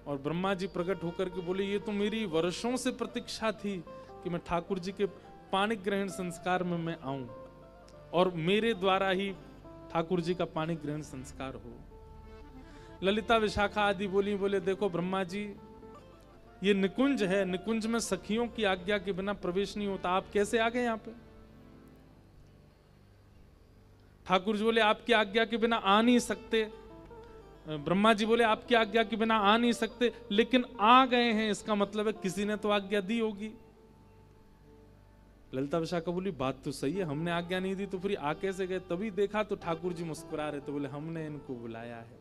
और ब्रह्मा जी प्रकट होकर के बोले ये तो मेरी वर्षों से प्रतीक्षा थी कि मैं ठाकुर जी के पाणी ग्रहण संस्कार में मैं आऊं और मेरे द्वारा ही ठाकुर जी का पाणी ग्रहण संस्कार हो। ललिता विशाखा आदि बोले देखो ब्रह्मा जी, ये निकुंज है, निकुंज में सखियों की आज्ञा के बिना प्रवेश नहीं होता, आप कैसे आ गए यहां पे? ठाकुर जी बोले आपकी आज्ञा के बिना आ नहीं सकते। ब्रह्मा जी बोले आपकी आज्ञा के बिना आ नहीं सकते, लेकिन आ गए हैं, इसका मतलब है किसी ने तो आज्ञा दी होगी। ललिता विशाखा बोली बात तो सही है, हमने आज्ञा नहीं दी तो फिर आ कैसे गए? तभी देखा तो ठाकुर जी मुस्कुरा रहे, तो बोले हमने इनको बुलाया है।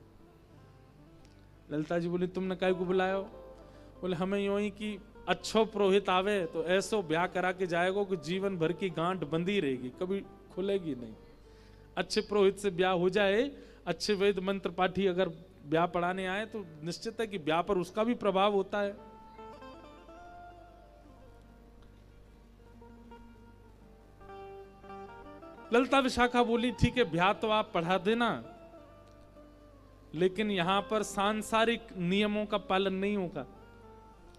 ललिता जी बोली तुमने काय को बुलाया हो? बोले हमें यूं ही कि अच्छो पुरोहित आवे तो ऐसो ब्याह करा के जाएगा कि जीवन भर की गांठ बंदी रहेगी, कभी खुलेगी नहीं। अच्छे पुरोहित से ब्याह हो जाए, अच्छे वेद मंत्र पाठी अगर ब्याह पढ़ाने आए तो निश्चित है कि ब्याह पर उसका भी प्रभाव होता है। ललिता विशाखा बोली ठीक है ब्याह तो आप पढ़ा देना, लेकिन यहां पर सांसारिक नियमों का पालन नहीं होगा।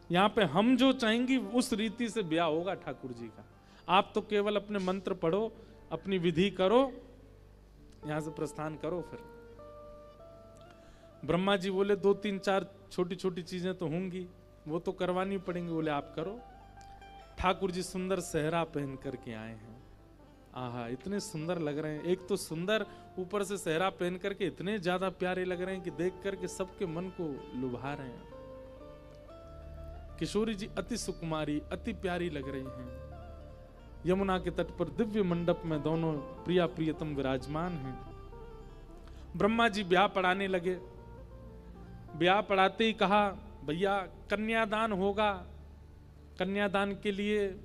यहां पे हम जो चाहेंगे उस रीति से ब्याह होगा ठाकुर जी का। आप तो केवल अपने मंत्र पढ़ो, अपनी विधि करो, यहां से प्रस्थान करो। फिर ब्रह्मा जी बोले 2-3-4 छोटी छोटी चीजें तो होंगी, वो तो करवानी पड़ेंगी। बोले आप करो। ठाकुर जी सुंदर सेहरा पहन करके आए हैं। आहा, इतने सुंदर लग रहे हैं। एक तो सुंदर, ऊपर से सेहरा पहन करके इतने ज्यादा प्यारे लग रहे हैं कि देख करके सबके मन को लुभा रहे हैं। किशोरी जी अति सुकुमारी, अति प्यारी लग रही हैं। यमुना के तट पर दिव्य मंडप में दोनों प्रिया प्रियतम विराजमान हैं। ब्रह्मा जी ब्याह पढ़ाने लगे। ब्याह पढ़ाते ही कहा, भैया कन्यादान होगा, कन्यादान के लिए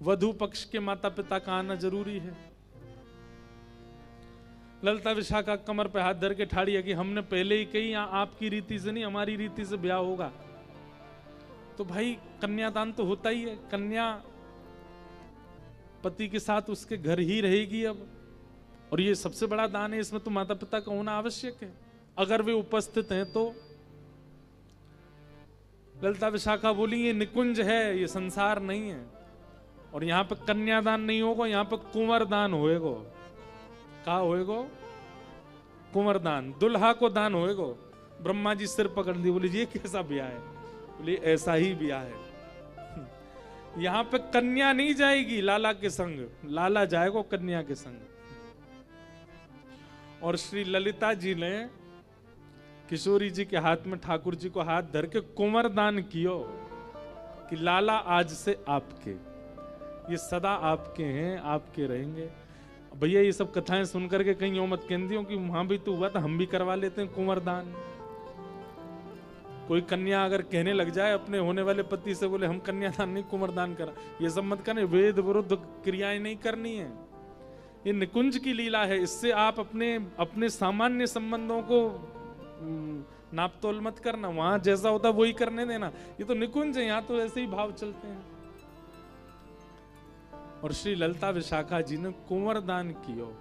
वधू पक्ष के माता पिता का आना जरूरी है। ललिता विशाखा कमर पे हाथ धर के ठाड़ी है कि हमने पहले ही कही आपकी रीति से नहीं, हमारी रीति से ब्याह होगा। तो भाई कन्यादान तो होता ही है, कन्या पति के साथ उसके घर ही रहेगी अब, और ये सबसे बड़ा दान है, इसमें तो माता पिता का होना आवश्यक है अगर वे उपस्थित हैं तो। ललिता विशाखा बोली ये निकुंज है, ये संसार नहीं है, और यहां पर कन्यादान नहीं होगा, यहां पर कुंवर दान होएगो। का होएगो? कुंवर दान, दुल्हा को दान होएगो। ब्रह्मा जी सिर पकड़ ली, बोले ये कैसा ब्याह है? बोले ऐसा ही ब्याह है। यहां पे कन्या नहीं जाएगी लाला के संग, लाला जाएगा कन्या के संग। और श्री ललिता जी ने किशोरी जी के हाथ में ठाकुर जी को हाथ धर के कुंवर दान कियो कि लाला आज से आपके, ये सदा आपके हैं, आपके रहेंगे। भैया ये सब कथाएं सुन करके कहीं यो मत कहती हो कि वहां भी तो हुआ था, हम भी करवा लेते हैं कुंवर दान। कोई कन्या अगर कहने लग जाए अपने होने वाले पति से, बोले हम कन्यादान नहीं कुंवर दान करा, ये सब मत करने, वेद विरुद्ध क्रियाएं नहीं करनी है। ये निकुंज की लीला है, इससे आप अपने सामान्य संबंधों को नापतोल मत करना, वहां जैसा होता वही करने देना। ये तो निकुंज है, यहां तो ऐसे ही भाव चलते हैं। और श्री ललिता विशाखा जी ने कुंवर दान कियो,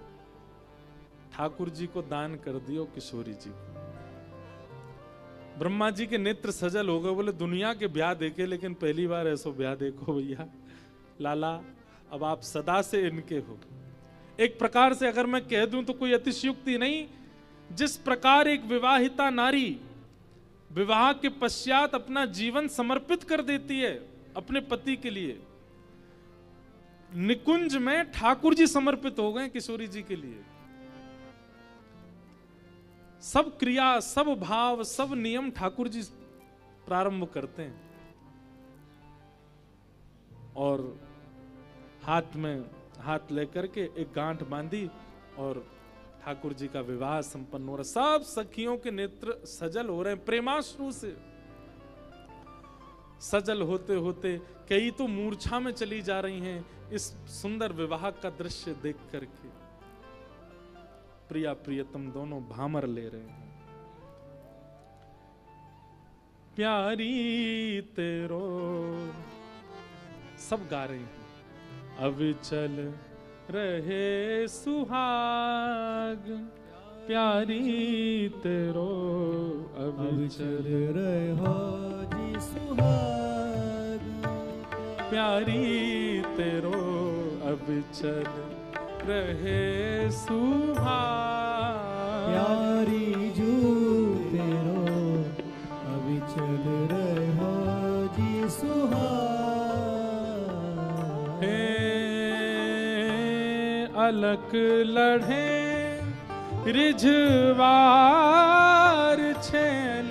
ठाकुर जी को दान कर दियो किशोरी जी को। ब्रह्मा जी के नेत्र सजल हो गए, बोले दुनिया के ब्याह देखे लेकिन पहली बार ऐसा ब्याह देखो भैया। लाला अब आप सदा से इनके हो। एक प्रकार से अगर मैं कह दूं तो कोई अतिशयोक्ति नहीं। जिस प्रकार एक विवाहिता नारी विवाह के पश्चात अपना जीवन समर्पित कर देती है अपने पति के लिए, निकुंज में ठाकुर जी समर्पित हो गए किशोरी जी के लिए। सब क्रिया, सब भाव, सब नियम ठाकुर जी प्रारंभ करते हैं। और हाथ में हाथ लेकर के एक गांठ बांधी और ठाकुर जी का विवाह संपन्न हो रहा। सब सखियों के नेत्र सजल हो रहे हैं प्रेमाश्रु से। सजल होते होते कई तो मूर्छा में चली जा रही हैं इस सुंदर विवाह का दृश्य देख करके। प्रिया प्रियतम दोनों भामर ले रहे हैं। प्यारी तेरो सब गा रहे हैं। अब चल रहे सुहाग, प्यारी तेरो अब चल रहे हो जी सुहाग, प्यारी तेरो अब चल रहे सुहाग, प्यारी जू तेरो अभी चल रहे हो जी सुहाग। अलक लढ़े रिझवार छेल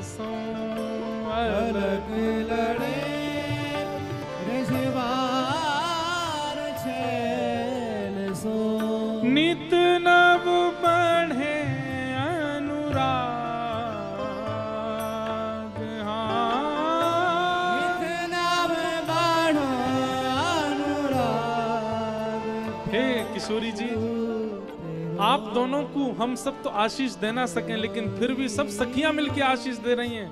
सो, अलक लड़े रिझवार छेल सो, नित नव बढ़े अनुराग। हाँ नित नव बढ़ो अनुराग। हे किशोरी जी, आप दोनों को हम सब तो आशीष दे ना सकें, लेकिन फिर भी सब सखियां मिलके आशीष दे रही हैं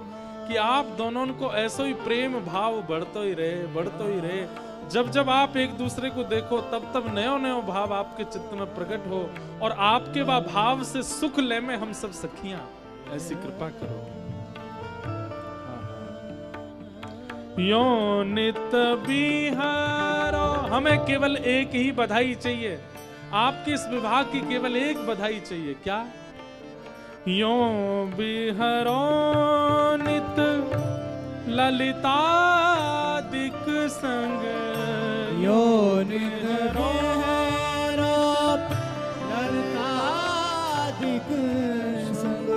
कि आप दोनों को ऐसा ही प्रेम भाव बढ़तो ही रहे, बढ़तो ही रहे। जब जब आप एक दूसरे को देखो तब तब नयो नयो भाव आपके चित्त में प्रकट हो, और आपके वह भाव से सुख ले में हम सब सखियां, ऐसी कृपा करो। यो नित बिहारो, हमें केवल एक ही बधाई चाहिए, आपके इस विवाह की केवल एक बधाई चाहिए। क्या? यो बिहरो नित ललितादिक संग यो निधरो ललितादिक संग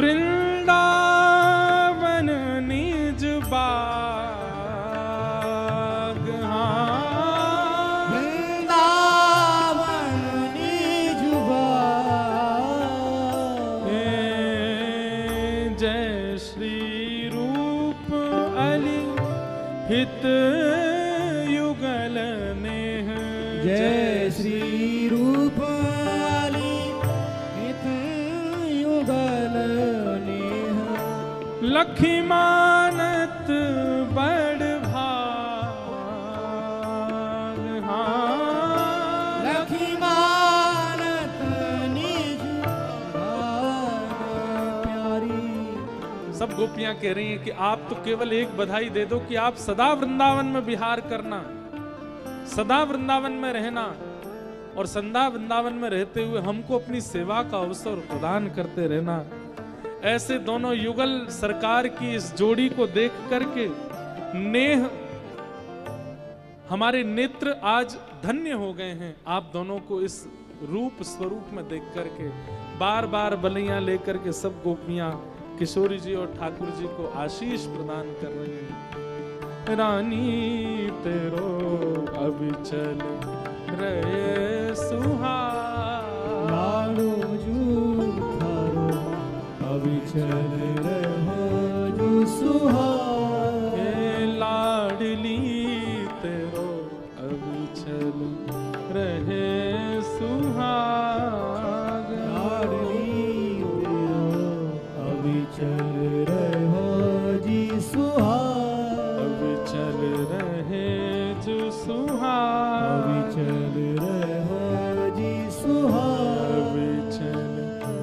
वृंदावन निज बाग वृंदावन निज बाग जय श्री रूप अली हित युगल नेह जय श्री रूप अली हित युगल नेह लखी मानत बड़ भाग लखी मानत निज भाग प्यारी। सब गोपियां कह रही हैं कि आप तो केवल एक बधाई दे दो कि आप सदा वृंदावन में विहार करना, सदा वृंदावन में रहना और सदा वृंदावन में रहते हुए हमको अपनी सेवा का अवसर प्रदान करते रहना। ऐसे दोनों युगल सरकार की इस जोड़ी को देख करके नेह हमारे नेत्र आज धन्य हो गए हैं। आप दोनों को इस रूप स्वरूप में देख करके बार बार बलियां लेकर के सब गोपियां किशोरी जी और ठाकुर जी को आशीष प्रदान कर रही हैं। रानी तेरो अविचल रहे सुहाग लाडो जू थारो अविचल रहो जू सुहाग लाडली तेरो अविचल रहे सुहाग लाडली तेरो अविचल रहो जी सुहाग अविचल रहे जो सुहाग अविचल रहो जी सुहाग अविचल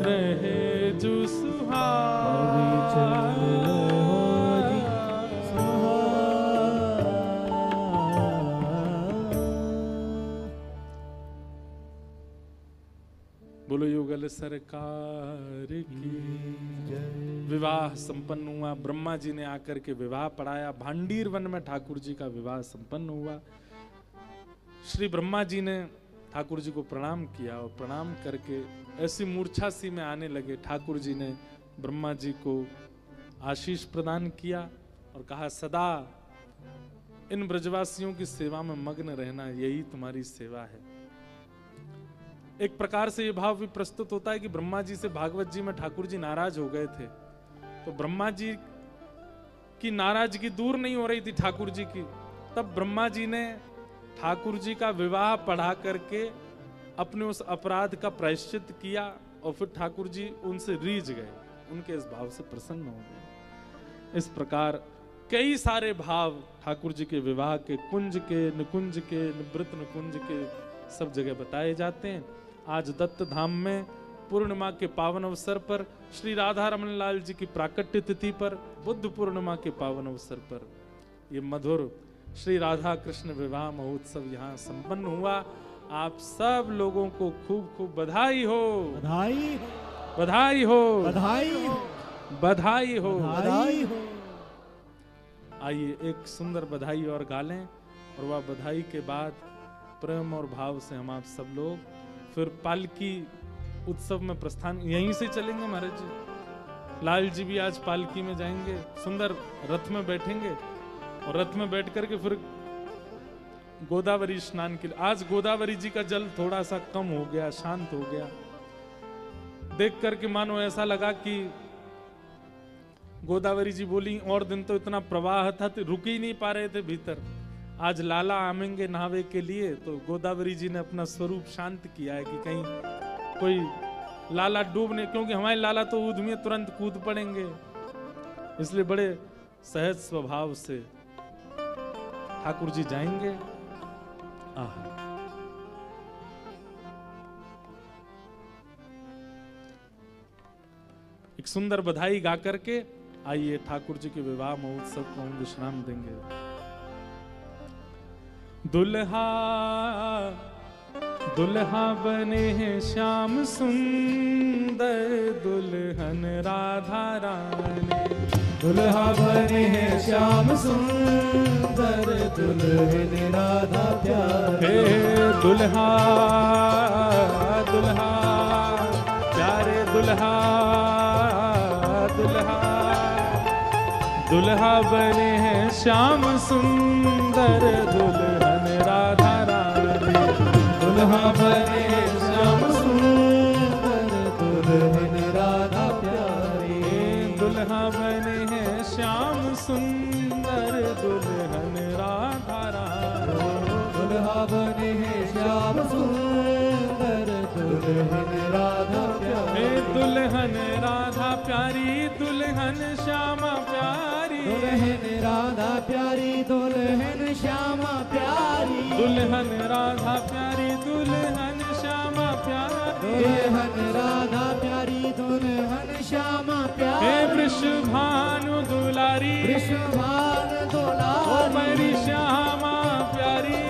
रहे जो सुहाग अविचल रहो जी सुहाग। बोलो युगल सरकार की विवाह संपन्न हुआ। ब्रह्मा जी ने आकर के विवाह पढ़ाया। भांडीर वन में ठाकुर जी का विवाह संपन्न हुआ। श्री ब्रह्मा जी ने ठाकुर जी को प्रणाम किया और प्रणाम करके ऐसी मूर्छा सी में आने लगे। ठाकुर जी ने ब्रह्मा जी को आशीष प्रदान किया और कहा सदा इन ब्रजवासियों की सेवा में मग्न रहना, यही तुम्हारी सेवा है। एक प्रकार से यह भाव भी प्रस्तुत होता है कि ब्रह्मा जी से भागवत जी में ठाकुर जी नाराज हो गए थे, तो ब्रह्मा जी की नाराजगी दूर नहीं हो रही थी ठाकुर जी की। तब ब्रह्मा जी ने ठाकुर जी का विवाह पढ़ा करके अपने उस अपराध का प्रायश्चित किया और फिर ठाकुर जी उनसे रीझ गए, उनके इस भाव से प्रसन्न हो गए। इस प्रकार कई सारे भाव ठाकुर जी के विवाह के, कुंज के, निकुंज के, निवृत्त निकुंज के सब जगह बताए जाते हैं। आज दत्त धाम में पूर्णिमा के पावन अवसर पर, श्री राधा रमन लाल जी की प्राकट्य तिथि पर, बुद्ध पूर्णिमा के पावन अवसर पर ये मधुर श्री राधा कृष्ण विवाह महोत्सव यहाँ संपन्न हुआ। आप सब लोगों को खूब खूब बधाई हो, बधाई बधाई हो, बधाई बधाई हो, बधाई हो। आइए एक सुंदर बधाई और गा लें और वह बधाई के बाद प्रेम और भाव से हम आप सब लोग फिर पालकी उत्सव में प्रस्थान यहीं से चलेंगे। महाराज जी, लाल जी भी आज पालकी में जाएंगे, सुंदर रथ में बैठेंगे और रथ में बैठ करके फिर गोदावरी स्नान के लिए। आज गोदावरी जी का जल थोड़ा सा कम हो गया, शांत हो गया। देख करके मानो ऐसा लगा कि गोदावरी जी बोली और दिन तो इतना प्रवाह था तो रुक ही नहीं पा रहे थे भीतर। आज लाला आमेंगे नहावे के लिए, तो गोदावरी जी ने अपना स्वरूप शांत किया है कि कहीं कोई लाला डूबने, क्योंकि हमारे लाला तो ऊध में तुरंत कूद पड़ेंगे, इसलिए बड़े सहज स्वभाव से ठाकुर जी जाएंगे। आहा, एक सुंदर बधाई गा करके आइए ठाकुर जी के विवाह महोत्सव को हम विश्राम देंगे। दुल्हा दुल्हा बने हैं श्याम सुंदर, सुंदर दुल्हन राधा रानी। दुल्हा बने हैं श्याम सुंदर दुल्हन राधा प्यारे। हे दुल्हा दुल्हा प्यारे दुल्हा दुल्हा दुल्हा बने हैं श्याम सुंदर दुल्हन राधा रानी। दुल्हा बने हैं श्याम सुंदर दुल्हन राधा प्यारे। दुल्हा बने हैं श्याम सुंदर दुल्हन राधा रानी। दुल्हा बने हैं श्याम सुंदर दुल्हन राधा प्यारे। दुल्हन राधा प्यारी दुल्हन श्यामा प्यारी। दुल्हन राधा प्यारी दुल्हन श्यामा प्यारी। दुल्हन राधा प्यारी दुल्हन श्यामा प्यारी। दुल्हन राधा प्यारी दुल्हन श्यामा प्यारी। हे वृषभानु दुलारी वृषभान दुलारी। मेरी श्यामा प्यारी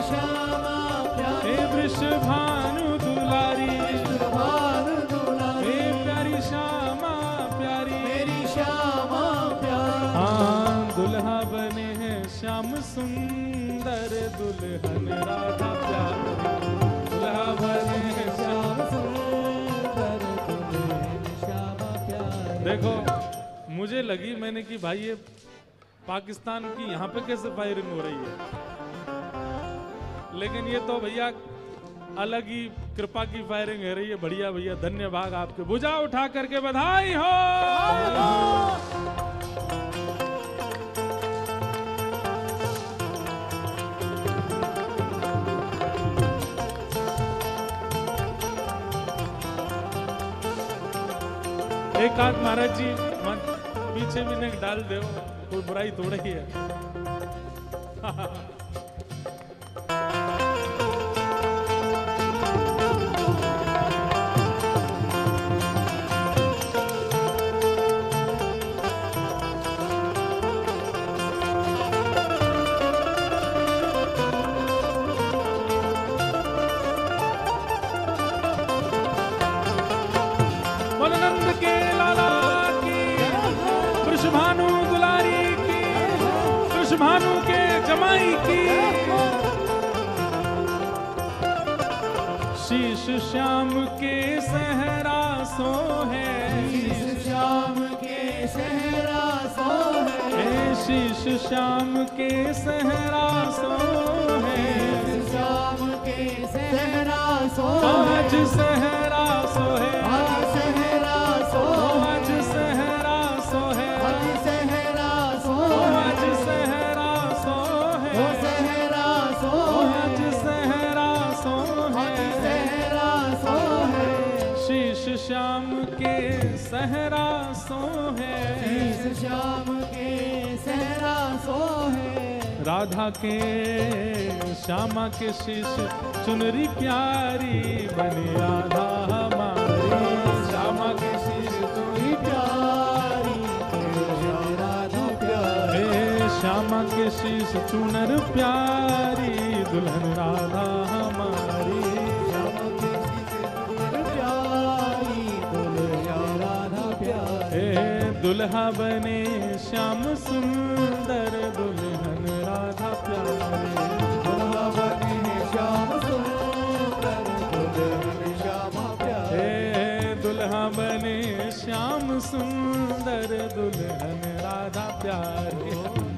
श्यामा प्यारी। हे वृषभानु दुलारी वृषभान दुलारी। हे प्यारी श्यामा प्यारी मेरी श्यामा प्यारी। हाँ दुल्हा बने हैं श्याम सुंदर दुल्हन राधा प्यारी। दुल्हा बने हैं श्याम सुंदर दुल्हन श्यामा प्यारी। देखो मुझे लगी मैंने कि भाई ये पाकिस्तान की यहाँ पे कैसे फायरिंग हो रही है, लेकिन ये तो भैया अलग ही कृपा की फायरिंग है रही है। बढ़िया भैया धन्यवाद आपके, भुजा उठा करके बधाई हो। एक आध महाराज जी पीछे भी नहीं डाल दे, कोई बुराई थोड़ा ही है। नंद के लाला की, वृषभानु दुलारी की, वृषभानु के जमाई की। शीश श्याम के सहरा सो है। शीश श्याम के सहरा सो है। शीश श्याम के सहरा सो है। श्याम के सहरा सो आज सहरा सो है। आज सहरा सो आज सहरा सो है। आज सहरा सो आज सहरा सो है। ओ सहरा सो आज सहरा सो आज है। सहरा सो है। शीश श्याम के सहरा सो है। शीश श्याम के सहरा सो है। राधा के श्यामा के शीश चुनरी प्यारी बनी राधा हमारी। श्यामा के शीश चुनरी प्यारी राधा प्यारी। श्यामा के शीश चुनर प्यारी दुल्हन राधा हमारी। श्यामा के शीश प्यारी दुल्हन राधा प्यारी। दुल्हा बने श्याम सुंदर दुल्हन राधा प्यारी। दुल्हा बने श्याम सुंदर दुल्हन श्यामा प्यारी। दुल्हा बने श्याम सुंदर दुल्हन राधा प्यारी।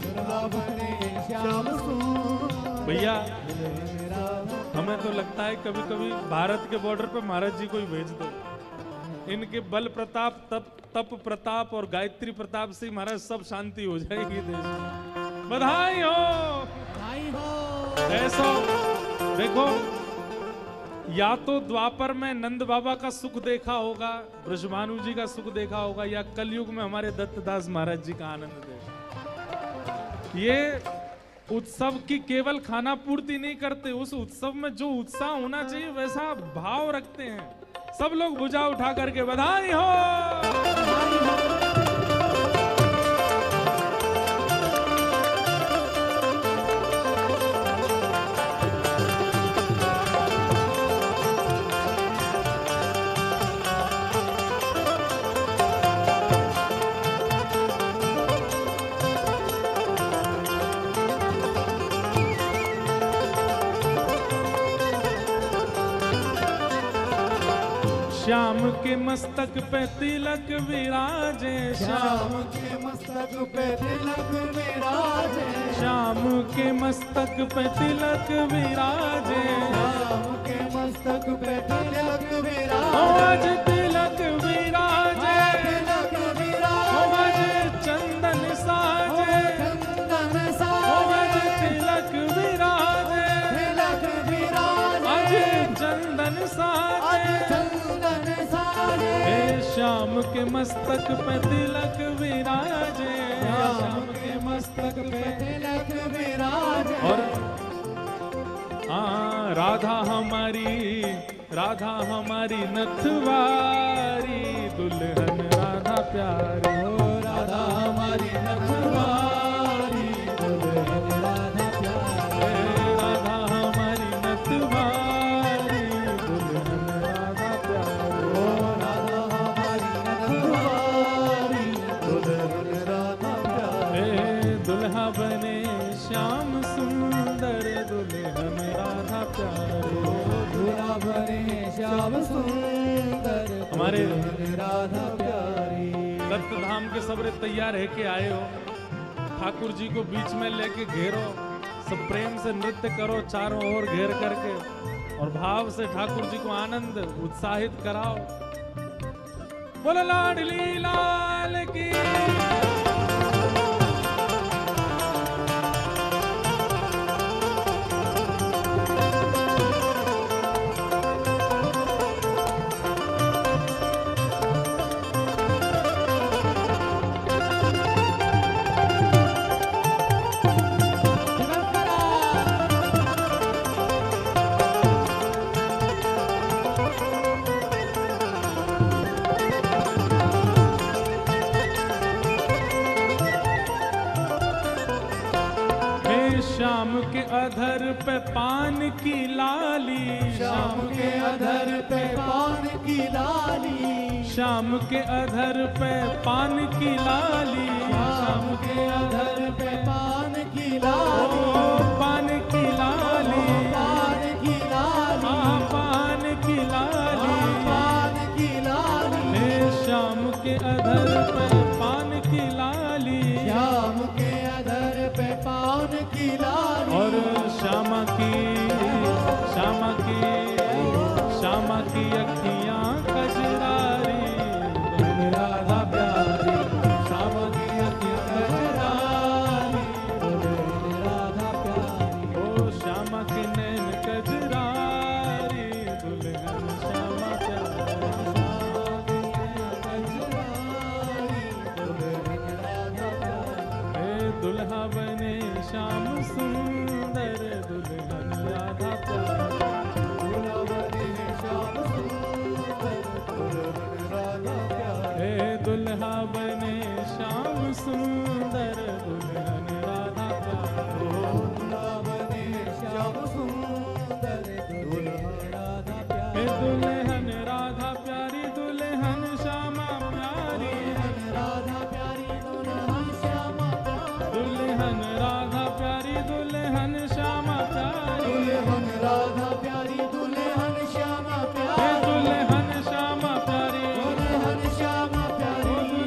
दुल्हा बने श्याम सुंदर भैया दुल्हन राधा। हमें तो लगता है कभी कभी भारत के बॉर्डर पे महाराज जी को ही भेज दो। इनके बल प्रताप तप प्रताप और गायत्री प्रताप से महाराज सब शांति हो जाएगी देश में। बधाई हो। बधाई हो। ऐसा देखो, या तो द्वापर में नंद बाबा का सुख देखा होगा, ब्रजभानु जी का सुख देखा होगा, या कलयुग में हमारे दत्तदास महाराज जी का आनंद देखा। ये उत्सव की केवल खाना पूर्ति नहीं करते, उस उत्सव में जो उत्साह होना चाहिए वैसा भाव रखते हैं। सब लोग भुजा उठा करके बधाई हो। श्याम के मस्तक पे तिलक विराजे श्याम के मस्तक पे तिलक विराजे श्याम के मस्तक पे तिलक विराजे श्याम के मस्तक पे तिलक ओ विराजे आज तिलक विराजे तिलक ओ आज विराजे चंदन साजे चंदन ओ आज साजे तिलक विराजे तिलक आज विराजे चंदन आज साजे चंदन साजे हे श्याम के मस्तक पे तिलक विराजे श्याम के मस्तक पे तिलक विराजे और राधा हमारी नथवारी दुल्हन राधा प्यारी ओ राधा हमारी नथवारी दुल्हन राधा प्यारी राधा हमारी नथवारी दुल्हन राधा प्यारी ओ राधा हमारी नथवारी दुल्हन राधा प्यारी हे दुल्हा बने श्याम सुंदर दुल्हन राधा प्यारी दूल्हा बने श्याम सुंदर हमारे दुल्हन राधा प्यारी दत्त धाम के सबरे तैयार है के आए हो ठाकुर जी को बीच में लेके घेरो सब प्रेम से नृत्य करो चारों ओर घेर करके और भाव से ठाकुर जी को आनंद उत्साहित कराओ बोलो लाडली लाल की श्याम के अधर पे पान की लाली श्याम के अधर पे पान की लाली श्याम के अधर पे पान की लाली श्याम के अधर पे पान की ओ लाली पान की लाली पान की लाली पान की लाली पान की लाली हे श्याम के अधर पे पान की लाली श्याम के अधर पे पान की लाली और श्यामा की अखियां कजरारी दुल्हन राधा प्यारी श्याम की अखियां कजरारी दुल्हन राधा प्यारी ओ श्यामा के नैन कजरारी दुल्हन श्यामा प्यारी हे दुल्हा बने श्याम सुंदर दुल्हन राधा प्यारी हे दुल्हा बने श्याम सुंदर दुल्हन राधा प्यारी हे दुल्हन राधा प्यारी दुल्हन श्यामा प्यारी दुल्हन राधा प्यारी दुल्हन श्यामा प्यारी राधा प्यारी दुल्हन श्यामा हे प्यारी दुल्हन श्यामा प्यारी दुल्हन श्यामा ओ प्यारी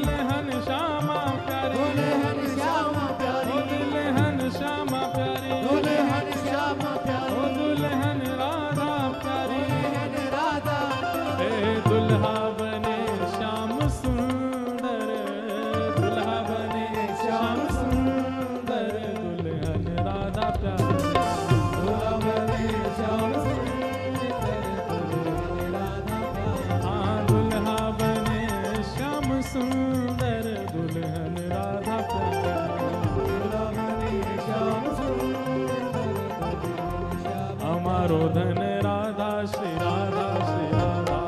दुल्हन श्यामा प्यारी दुल्हन श्यामा ओ प्यारी दुल्हन श्यामा प्यारी दुल्हन श्यामा ओ प्यारी दुल्हन राधा प्यारी दुल्हन राधा हे दुल्हा बने श्याम सुंदर दुल्हा बने श्याम सुंदर दुल्हन राधा प्यारी दुल्हा बने श्याम सुंदर दुल्हन राधा प्यारी हाँ दुल्हा बने श्याम सुंदर दुल्हन राधा प्यारी दुल्हा बने श्याम सुंदर दुल्हन श्यामा हमारो धन राधा श्री राधा श्री राधा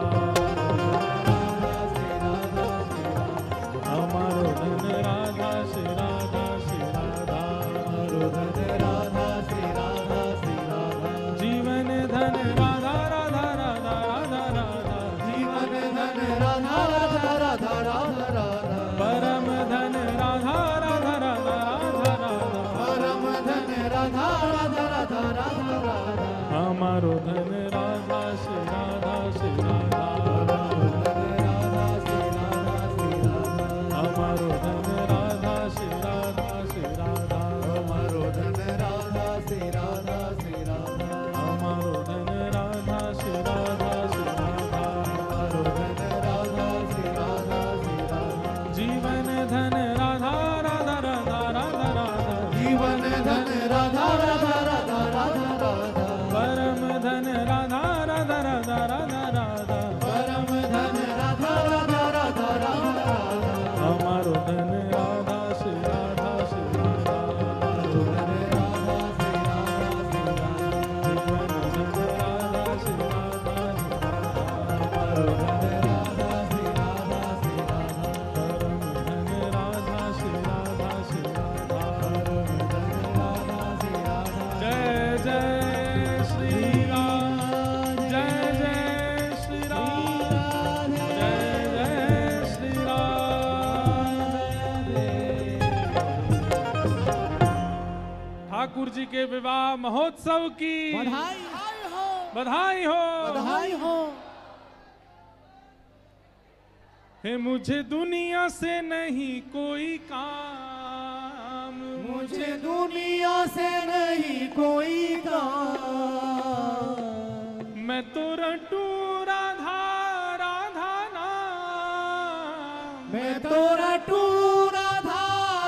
हमारो धन राधा श्री राधा श्री राधा राधा श्री राधा श्री राधा जीवन धन राधा राधा राधा राधा राधा जीवन धन राधा राधा राधा राधा राधा परम धन राधा राधा राधा राधा राधा परम धन राधा राधा राधा राधा राधा हमारो ठाकुर जी के विवाह महोत्सव की बधाई हो, बधाई हो। बधाई हो। है मुझे दुनिया से नहीं कोई काम, मुझे दुनिया से नहीं कोई काम, मैं तो रटू राधा राधा नाम, मैं तो रटू राधा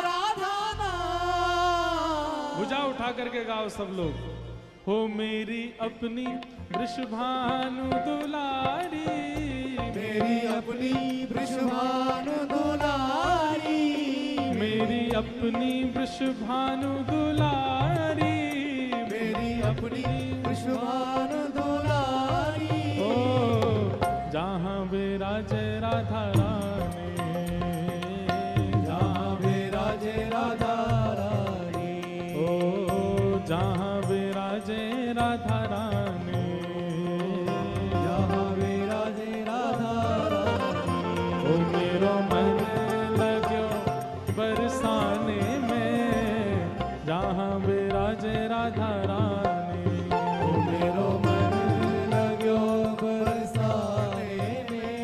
राधा नाम। भुजा उठा करके गाओ सब लोग। हो मेरी अपनी वृषभानु दुलारी, मेरी अपनी वृषभानु दुलारी, मेरी अपनी वृषभानु दुलारी, मेरी अपनी वृषभानु दुलारी। ओ जहाँ विराजे राधा रानी, जहाँ विराजे राधा रानी, ओ जहाँ विराजे राधा रानी, जहाँ विराजे राधा रानी। ओ मेरो मन लग्यो बरसाने में, जहाँ विराजे राधा रानी, ओ मेरो मन लग्यो बरसाने में,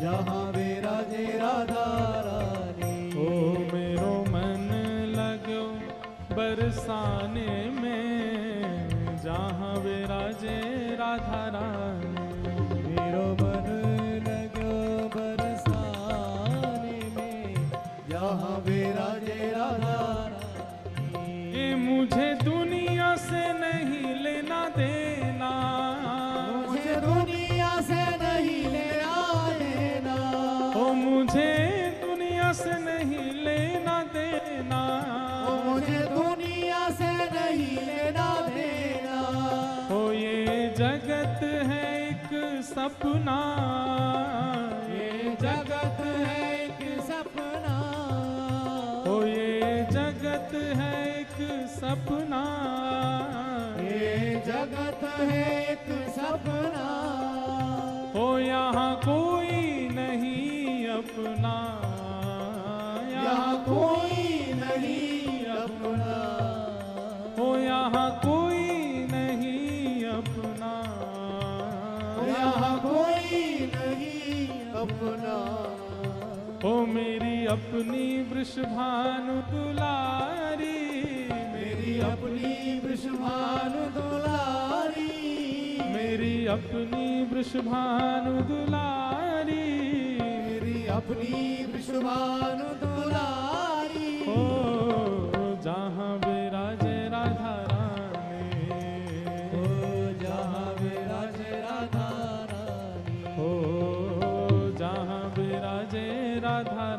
जहाँ विराजे राधा रानी। ओ मेरो मन लग्यो बरसाने में, जहाँ विराजे राधा रानी। मेरो मन लग्यो बरसाने में, जहाँ विराजे राधा रानी। ये मुझे दुनिया से नहीं लेना देना, मुझे दुनिया से नहीं लेना देना, ओ मुझे दुनिया से नहीं लेना देना, ओ मुझे दुनिया से नहीं लेना देना। ओ ये जगत है एक सपना, ये जगत है एक सपना, ओ ये जगत है एक सपना, ये जगत है एक सपना। ओ यहाँ कोई नहीं अपना, यहाँ कोई नहीं अपना, ओ यहाँ कोई नहीं अपना, यहाँ कोई नहीं अपना। ओ मेरी अपनी वृषभानु दुलारी, मेरी अपनी वृषभानु दुलारी, मेरी अपनी वृषभानु दुलारी, मेरी अपनी वृषभानु दुलारी। ओ जहाँ विराजे राधा रानी, ओ जहाँ विराजे राधा रानी, ओ जहाँ विराजे राधा